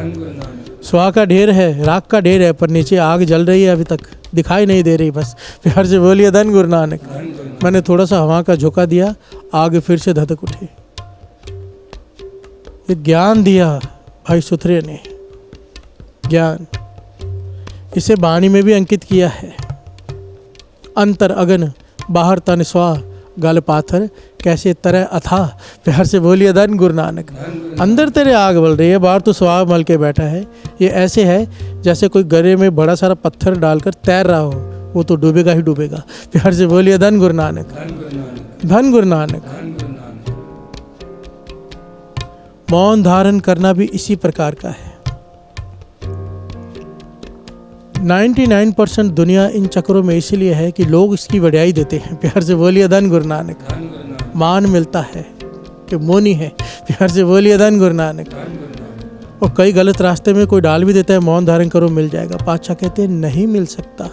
A: सुहा का ढेर है, राख का ढेर है, पर नीचे आग जल रही है, अभी तक दिखाई नहीं दे रही बस। प्यार से बोलिए धन गुरु नानक। मैंने थोड़ा सा हवा का झोंका दिया, आग फिर से धधक उठी। ये ज्ञान दिया भाई सुथरे ने, ज्ञान। इसे वाणी में भी अंकित किया है। अंतर अगन, बाहर तन स्वा, गल पाथर, कैसे तरह अथा। प्यार से बोलिए धन गुरु नानक। अंदर तेरे आग बल रही है, बाहर तो स्वाह मल के बैठा है। ये ऐसे है जैसे कोई गरे में बड़ा सारा पत्थर डालकर तैर रहा हो, वो तो डूबेगा ही डूबेगा। प्यार से बोलिए धन गुरु नानक। धन गुरु नानक। मौन धारण करना भी इसी प्रकार का है। 99% दुनिया इन चक्रों में इसलिए है कि लोग इसकी वड्याई देते हैं। प्यार से बोलिए धन गुरु नानक। मान मिलता है कि मौनी है। प्यार से बोलिए धन गुरु नानक। और कई गलत रास्ते में कोई डाल भी देता है, मौन धारण करो मिल जाएगा। पातशाह कहते हैं नहीं मिल सकता।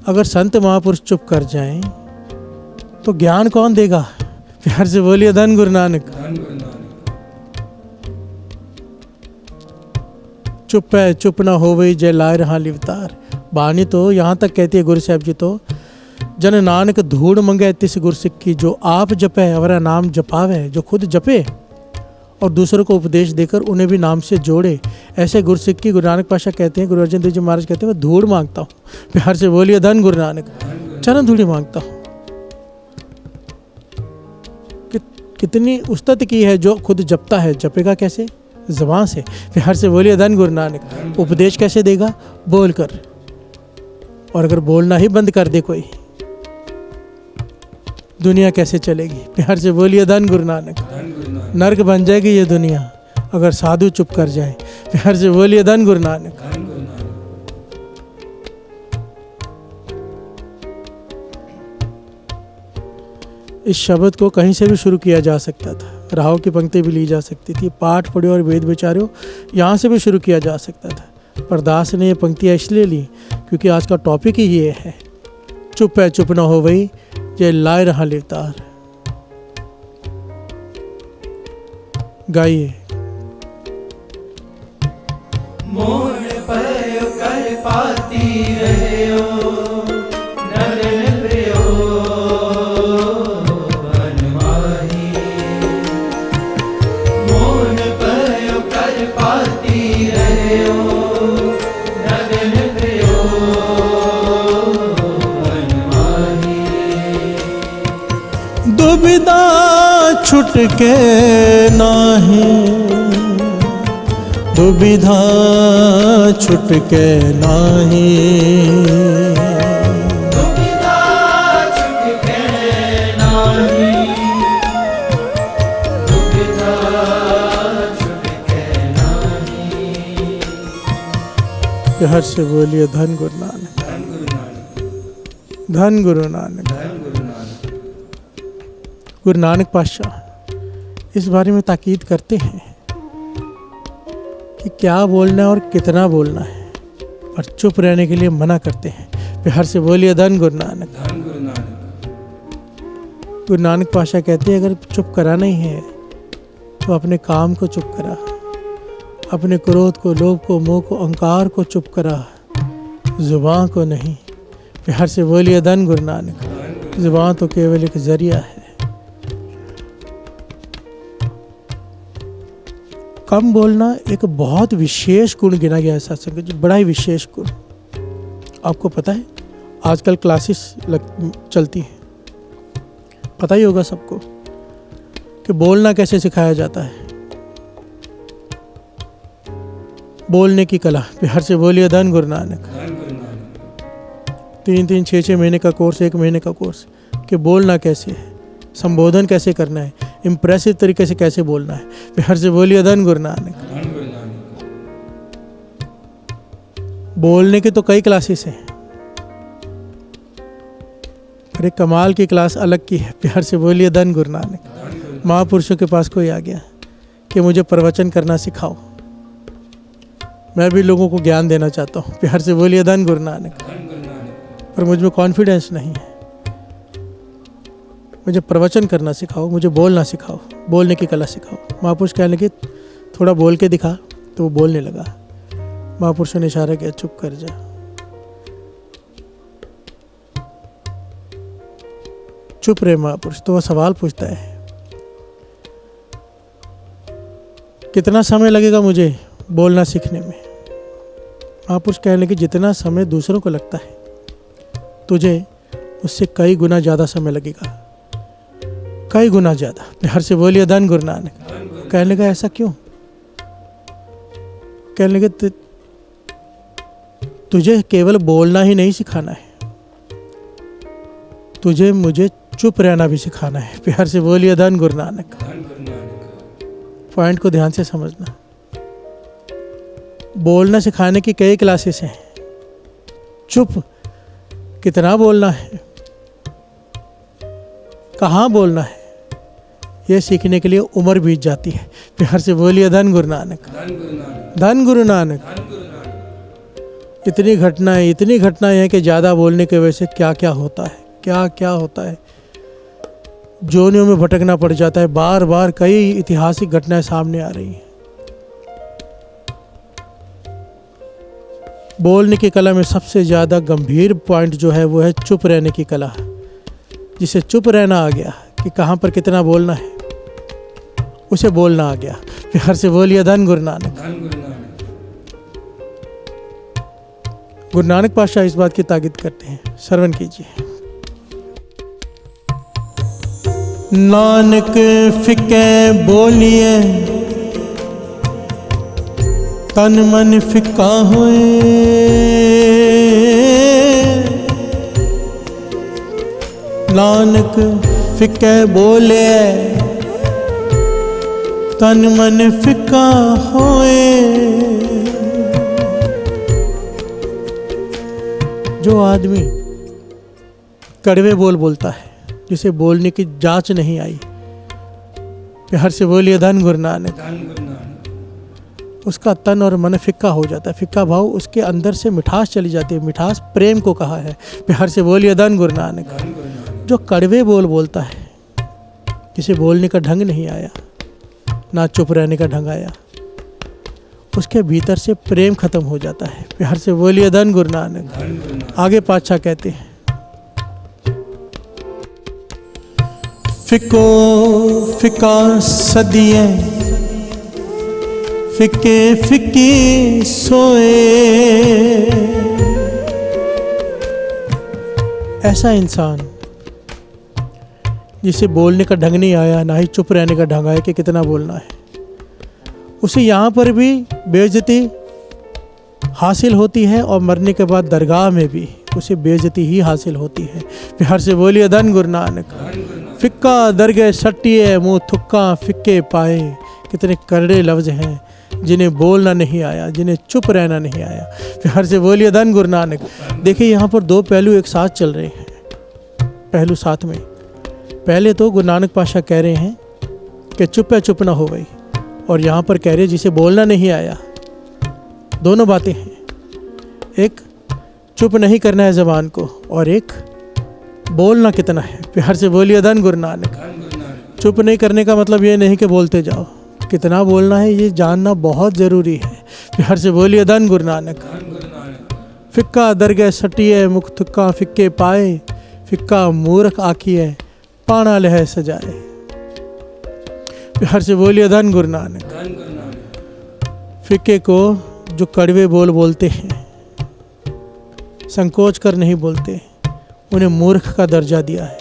A: अगर संत महापुरुष चुप कर जाएं तो ज्ञान कौन देगा? प्यार से बोलिए धन गुरु नानक। चुप है चुप ना होवे जय लाए रहा लिवतार। बानी तो यहाँ तक कहती है गुरु साहब जी तो, जन नानक धूड़ मंगे तिस गुर सिक्की। जो आप जपे अवरा नाम जपावे, जो खुद जपे और दूसरों को उपदेश देकर उन्हें भी नाम से जोड़े, ऐसे गुरु सिक्की। गुरु नानक पातशाह कहते हैं, गुरु अर्जन देव जी महाराज कहते हैं, मैं धूड़ मांगता हूँ। प्यार से बोलिए धन गुरु नानक। चरण धूड़ी मांगता हूँ। कितनी उस्तत की है, जो खुद जपता है जपेगा कैसे? ज़बान से। प्यार से बोलिए धन गुरु नानक। उपदेश कैसे देगा? बोल कर। और अगर बोलना ही बंद कर दे कोई, दुनिया कैसे चलेगी? प्यार से बोलिए धन गुरु नानक। नर्क बन जाएगी ये दुनिया अगर साधु चुप कर जाए। प्यार से बोलिए धन गुरु नानक। इस शब्द को कहीं से भी शुरू किया जा सकता था, राहों की पंक्ति भी ली जा सकती थी, पाठ पढ़ियो और वेद विचारियो यहाँ से भी शुरू किया जा सकता था। पर दास ने ये पंक्तियाँ इसलिए ली क्योंकि आज का टॉपिक ही ये है, चुप है चुप ना हो वही ये लाए रहा लिवतार। गाइए।
E: मोड़ पर कर पाती रहे हो नगन प्रियो बनवाही। मोड़ पर कर पाती रहे हो नगन प्रियो बनवाही।
A: दुविधा छुटके नाहे, दुविधा छुटके नाहे।
E: दुविधा छुटके नाही, दुविधा छुटके नाही।
A: प्यार से बोलिए धन गुरु नानक,
B: धन गुरु नानक,
A: धन गुरु नानक।
B: धन गुरु नानक।
A: गुरु नानक पातशाह इस बारे में ताकीद करते हैं कि क्या बोलना है और कितना बोलना है, और चुप रहने के लिए मना करते हैं। प्यार से बोलिए धन गुरु नानक,
B: धन गुरु नानक।
A: गुरु नानक पातशाह कहते हैं अगर चुप कराना ही है तो अपने काम को चुप करा, अपने क्रोध को, लोभ को, मोह को, अहंकार को चुप करा, जुबान को नहीं। प्यार से बोलिए धन गुरु नानक। जुबान तो केवल एक जरिया है। कम बोलना एक बहुत विशेष गुण गिना गया है सत्संग में, जो बड़ा ही विशेष गुण। आपको पता है आजकल क्लासेस चलती हैं, पता ही होगा सबको कि बोलना कैसे सिखाया जाता है। बोलने की कला। प्यार से बोलिए धन गुरु नानक।
B: धन गुरु नानक।
A: 3-3, 6-6 महीने का कोर्स, 1 महीने का कोर्स कि बोलना कैसे है, संबोधन कैसे करना है, इम्प्रेसिव तरीके से कैसे बोलना है। प्यार से बोलिए धन गुरु नानक।
B: धन गुरु नानक।
A: बोलने की तो कई क्लासेस हैं, पर एक कमाल की क्लास अलग की है। प्यार से बोलिए धन गुरु नानक।
B: धन गुरु।
A: महापुरुषों के पास कोई आ गया कि मुझे प्रवचन करना सिखाओ, मैं भी लोगों को ज्ञान देना चाहता हूँ। प्यार से बोलिए धन गुरु नानक।
B: धन गुरु नानक।
A: पर मुझ में कॉन्फिडेंस नहीं है। मुझे प्रवचन करना सिखाओ, मुझे बोलना सिखाओ, बोलने की कला सिखाओ। महापुरुष कहने लगे थोड़ा बोल के दिखा, तो वो बोलने लगा। महापुरुषों ने इशारा किया चुप कर जा। चुप रहे महापुरुष। तो वह सवाल पूछता है कितना समय लगेगा मुझे बोलना सीखने में। महापुरुष कहने लगे जितना समय दूसरों को लगता है तुझे उससे कई गुना ज़्यादा समय लगेगा, कई गुना ज़्यादा। प्यार से बोलिए धन गुरु नानक। कहने लगा ऐसा क्यों? कहने लगे तुझे केवल बोलना ही नहीं सिखाना है, तुझे मुझे चुप रहना भी सिखाना है। प्यार से बोलिए धन गुरु नानक।
B: धन गुरु नानक।
A: पॉइंट को ध्यान से समझना। बोलना सिखाने की कई क्लासेस हैं। चुप कितना बोलना है, कहाँ बोलना है, ये सीखने के लिए उम्र बीत जाती है। प्यार से बोलिए धन गुरु नानक।
B: धन गुरु नानक।
A: धन गुरु नानक।
B: धन गुरु नानक।
A: इतनी घटनाएं हैं कि ज़्यादा बोलने की वजह से क्या क्या होता है, क्या क्या होता है। जोनियों में भटकना पड़ जाता है। बार बार कई ऐतिहासिक घटनाएं सामने आ रही हैं। बोलने की कला में सबसे ज़्यादा गंभीर पॉइंट जो है वो है चुप रहने की कला। जिसे चुप रहना आ गया कि कहाँ पर कितना बोलना है, उसे बोलना आ गया। प्यार से बोलिए धन गुरु नानक।
B: धन गुरु नानक।
A: गुरु नानक पातशाह इस बात की ताकीद करते हैं, श्रवण कीजिए। नानक फिके बोलिए तन मन फिका होए, नानक फिके बोले तन मन फिका होए। जो आदमी कड़वे बोल बोलता है, जिसे बोलने की जांच नहीं आई, प्यार से बोलिए धन गुरु नानक।
B: धन गुरु नानक।
A: उसका तन और मन फिक्का हो जाता है। फिक्का भाव, उसके अंदर से मिठास चली जाती है। मिठास प्रेम को कहा है। प्यार से बोलिए धन गुरु नानक।
B: धन गुरु नानक।
A: जो कड़वे बोल बोलता है, जिसे बोलने का ढंग नहीं आया, ना चुप रहने का ढंग आया, उसके भीतर से प्रेम खत्म हो जाता है। प्यार से बोलिए धन गुरु नानक।
B: धन गुरु नानक।
A: आगे पातशाह कहते हैं फिको फिका सदिए फिके फिकी सोए। ऐसा इंसान जिसे बोलने का ढंग नहीं आया, ना ही चुप रहने का ढंग आया कि कितना बोलना है, उसे यहाँ पर भी बेइज्जती हासिल होती है और मरने के बाद दरगाह में भी उसे बेइज्जती ही हासिल होती है। प्यार से बोलिए धन गुरु नानक। फिक्का दरगह सट्टिए मुँह थुक्का फिक्के पाए। कितने करड़े लफ्ज़ हैं जिन्हें बोलना नहीं आया, जिन्हें चुप रहना नहीं आया। प्यार से बोलिए धन गुरु नानक। देखिए यहाँ पर दो पहलू एक साथ चल रहे हैं, पहलू साथ में। पहले तो गुरु नानक पातशाह कह रहे हैं कि चुप है चुप ना हो गई, और यहाँ पर कह रहे जिसे बोलना नहीं आया। दोनों बातें हैं, एक चुप नहीं करना है ज़बान को, और एक बोलना कितना है। प्यार से बोलिए धन गुरु नानक। चुप नहीं करने का मतलब ये नहीं कि बोलते जाओ, कितना बोलना है ये जानना बहुत ज़रूरी है। प्यार से बोलिए धन गुरु नानक। फिक्का दरगह सटिए मुख थुक्का फिक्के पाए। फिक्का मूर्ख आखिए पाना लह सजाए। प्यार से बोलिए धन गुरु नानक। फिक्के को जो कड़वे बोल बोलते हैं, संकोच कर नहीं बोलते, उन्हें मूर्ख का दर्जा दिया है,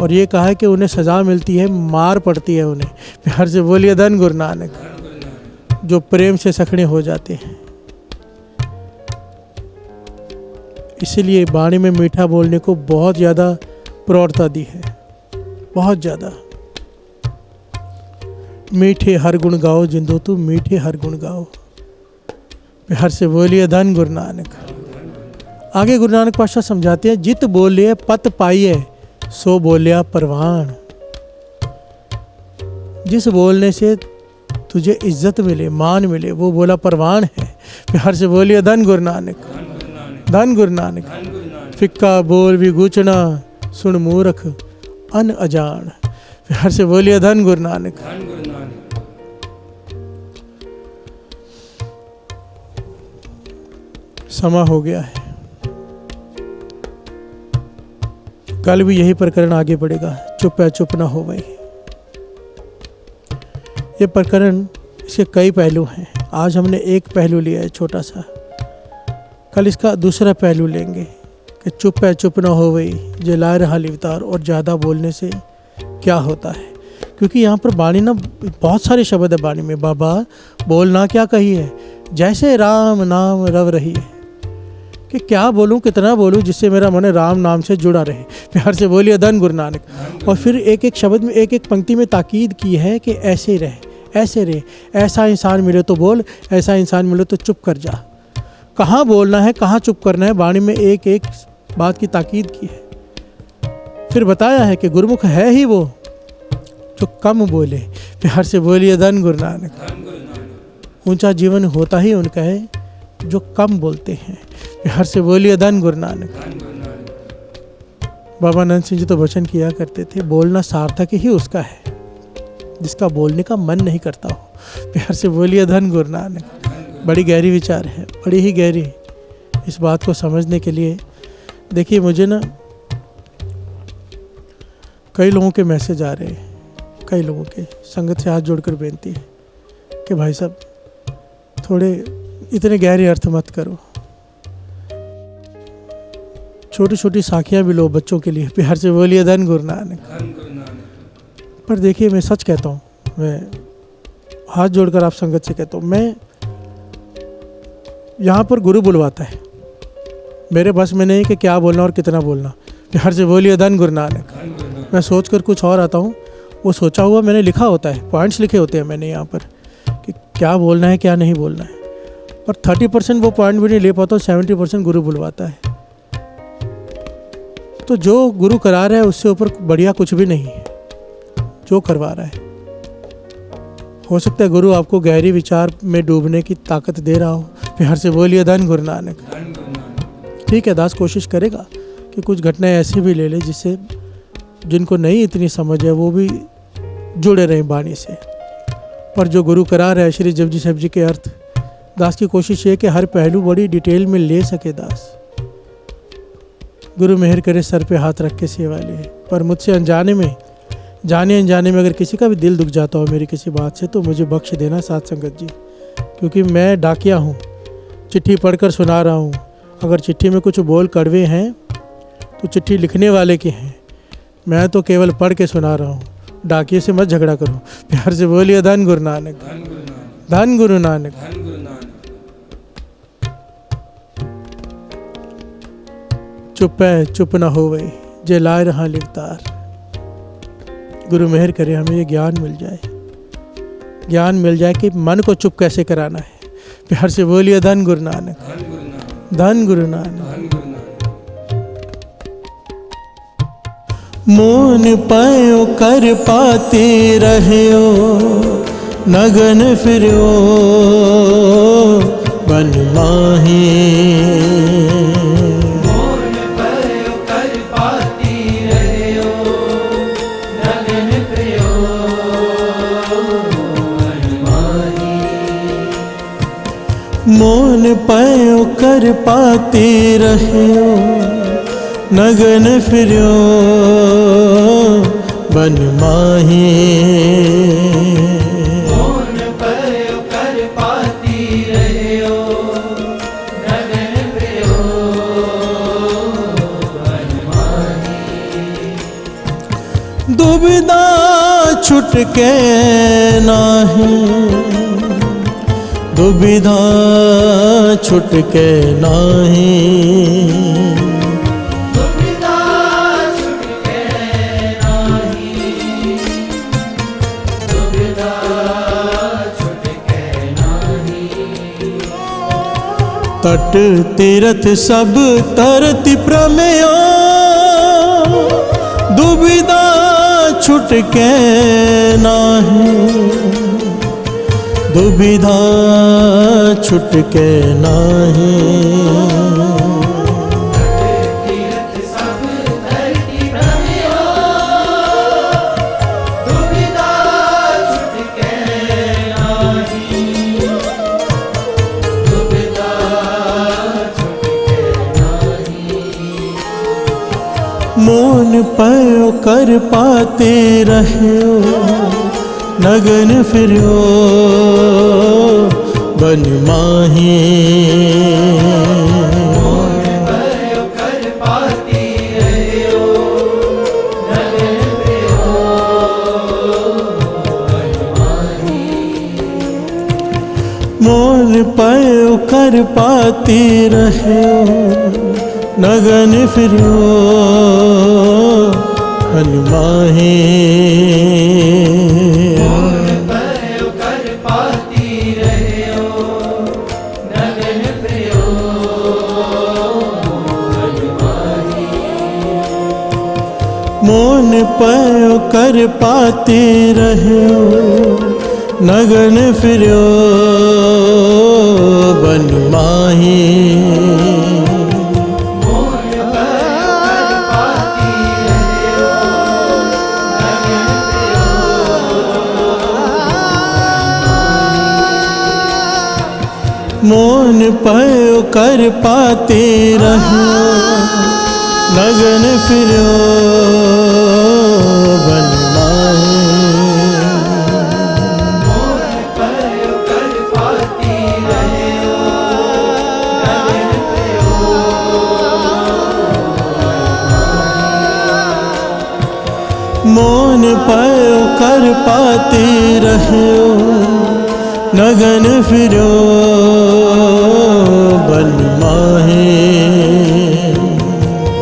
A: और ये कहा है कि उन्हें सज़ा मिलती है, मार पड़ती है उन्हें। प्यार से बोलिए धन गुरु नानक। जो प्रेम से सखड़े हो जाते हैं, इसीलिए वाणी में मीठा बोलने को बहुत ज़्यादा प्रौढ़ता दी है, बहुत ज़्यादा। मीठे हर गुण गाओ जिंदो तू मीठे हर गुण गाओ। प्यार से बोलिए धन गुरु नानक। आगे गुरु नानक पातशाह समझाते हैं, जित बोलिए पत पाइए सो बोलिया परवान। जिस बोलने से तुझे इज्जत मिले, मान मिले, वो बोला परवान है। प्यार से बोलिए धन गुरु नानक। धन गुरु नानक। फिक्का बोल भी गूंचना सुन मूर्ख अन अजान। प्यार से बोलिए धन गुरु नानक। समा हो गया है, कल भी यही प्रकरण आगे बढ़ेगा। चुप है चुप ना हो गई। ये प्रकरण, इसके कई पहलू हैं। आज हमने एक पहलू लिया है छोटा सा, कल इसका दूसरा पहलू लेंगे कि चुप है चुप ना हो गई जला रहा लिवतार, और ज़्यादा बोलने से क्या होता है। क्योंकि यहाँ पर वाणी ना बहुत सारे शब्द है वाणी में। बाबा बोलना क्या कही है, जैसे राम नाम रव रही है, कि क्या बोलूं कितना बोलूं जिससे मेरा मन राम नाम से जुड़ा रहे। प्यार से बोलिए धन गुरु नानक। और फिर एक एक शब्द में, एक एक पंक्ति में ताकीद की है कि ऐसे रहे, ऐसे रहे। ऐसा इंसान मिले तो बोल, ऐसा इंसान मिले तो चुप कर जा। कहाँ बोलना है, कहाँ चुप करना है, वाणी में एक एक बात की ताकीद की है। फिर बताया है कि गुरुमुख है ही वो जो कम बोले। प्यार से बोलिए धन गुरु नानक। ऊंचा जीवन होता ही उनका है जो कम बोलते हैं। प्यार से बोलिए धन गुरु नानक। बाबा नंद सिंह जी तो वचन किया करते थे, बोलना सार्थक ही उसका है जिसका बोलने का मन नहीं करता हो। प्यार से बोलिए धन गुरु नानक। बड़ी गहरी विचार है, बड़ी ही गहरी। इस बात को समझने के लिए देखिए, मुझे ना कई लोगों के मैसेज आ रहे हैं, कई लोगों के। संगत से हाथ जोड़कर बेनती है कि भाई साहब थोड़े इतने गहरे अर्थ मत करो, छोटी छोटी साखियाँ भी लो बच्चों के लिए। प्यार से बोलिए धन गुरु नानक। पर देखिए, मैं सच कहता हूँ, मैं हाथ जोड़कर आप संगत से कहता हूँ, मैं यहाँ पर गुरु बुलवाता है, मेरे बस में नहीं कि क्या बोलना और कितना बोलना। प्यार से बोलिए धन गुरु नानक। मैं सोच कर कुछ और आता हूँ, वो सोचा हुआ मैंने लिखा होता है, पॉइंट्स लिखे होते हैं मैंने यहाँ पर कि क्या बोलना है क्या नहीं बोलना है। पर 30% वो पॉइंट भी नहीं ले पाता, 70% गुरु बुलवाता है। तो जो गुरु करा रहा है उससे ऊपर बढ़िया कुछ भी नहीं है जो करवा रहा है। हो सकता है गुरु आपको गहरी विचार में डूबने की ताकत दे रहा हो। प्यार से बोलिए धन गुरु नानक। ठीक है, दास कोशिश करेगा कि कुछ घटनाएं ऐसी भी ले ले जिससे जिनको नहीं इतनी समझ है वो भी जुड़े रहें वाणी से। पर जो गुरु करा रहा है श्री जपजी साहिब जी के अर्थ, दास की कोशिश है कि हर पहलू बड़ी डिटेल में ले सके दास। गुरु मेहर करे सर पे हाथ रख के सेवा ले। पर मुझसे अनजाने में, जाने अनजाने में अगर किसी का भी दिल दुख जाता हो मेरी किसी बात से, तो मुझे बख्श देना साथ संगत जी, क्योंकि मैं डाकिया हूँ, चिट्ठी पढ़कर सुना रहा हूँ। अगर चिट्ठी में कुछ बोल कड़वे हैं तो चिट्ठी लिखने वाले के हैं, मैं तो केवल पढ़ के सुना रहा हूँ, डाकिए से मत झगड़ा करो। प्यार से बोलिए धन गुरु नानक,
B: धन गुरु नानक,
A: धन गुरु नानक।
B: धन गुरु नानक।
A: चुप है चुप ना होवे जे लाए रहा लिवतार। गुरु मेहर करे हमें ये ज्ञान मिल जाए, ज्ञान मिल जाए कि मन को चुप कैसे कराना है। प्यार से बोलिए धन गुरु नानक,
B: धन गुरु नानक,
A: धन गुरु नानक।
B: धन गुरु नानक।
A: मोन पायो कर पाते रहो, नगन फिरो बन माही।
E: मोन पयो कर पाती रहो, नगन प्रियो मनमाही।
A: मोन पायो कर पाते रहो, नगन फिरो बन माही।
E: मोन पयो कर पाती रहो, नगन प्रियो मनमाही।
A: दुविधा छुटके नाही, दुविधा छुटके नाही।
E: दुविधा छुटके नाही, दुविधा छुटके नाही।
A: तट तीरथ सब तरति प्रमेयो, दुविधा छुटके नाही, दुविधा छुटके नाही।
E: तीर्थ सब धरती प्रमेयो, दुविधा छुटके नाही, दुविधा छुटके नाही।
A: मोन पयो कर पाते रहो, नगन फिरो बन माही।
E: मोन पयो कर पाती रहो, नगन प्रियो मनमाही।
A: मोन पयो कर पाते रहो, नगन फिरो बन माही।
E: मोन पयो कर पाती रहो, नगन प्रियो मनमाही।
A: मोन पयो कर पाते रहो, नगन फिरो बन माही।
E: मोन पयो कर पाती रहो, नगन प्रियो।
A: मोन पयो कर पाते रहो, नगन फिरो बन माही।
E: मोन पयो कर पाती रहो, नगन प्रियो मनमाही।
A: मोन पयो कर पाते रहो, नगन फिरो बन माही।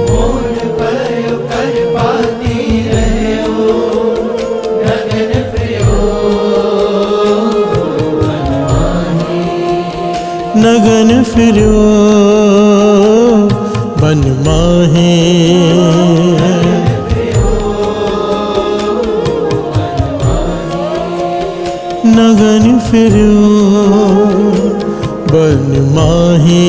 E: मोन पयो कर पाती रहो, नगन प्रियो मनमाही।
A: नगन फिरो बन माही। नगन फिरो बन माही।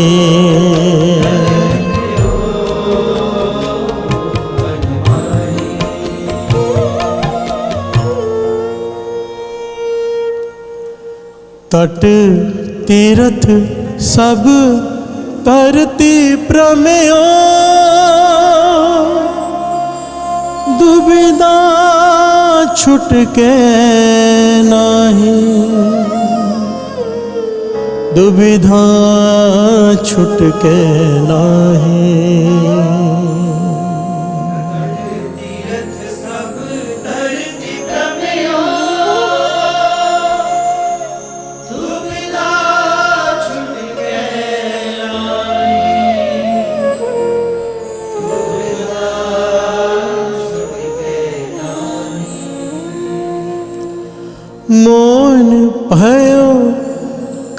A: तट तीरथ सब तरती प्रमेयो, दुविधा छुटके नाही, दुविधा छुटके नाही।
E: तीरथ
A: भयो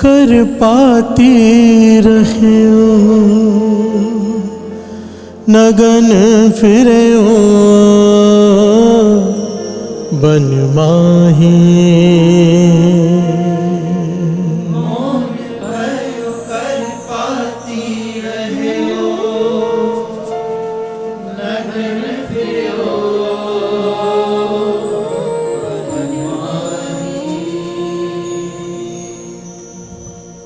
A: कर पाती रहियो नगन फिरयो बन माही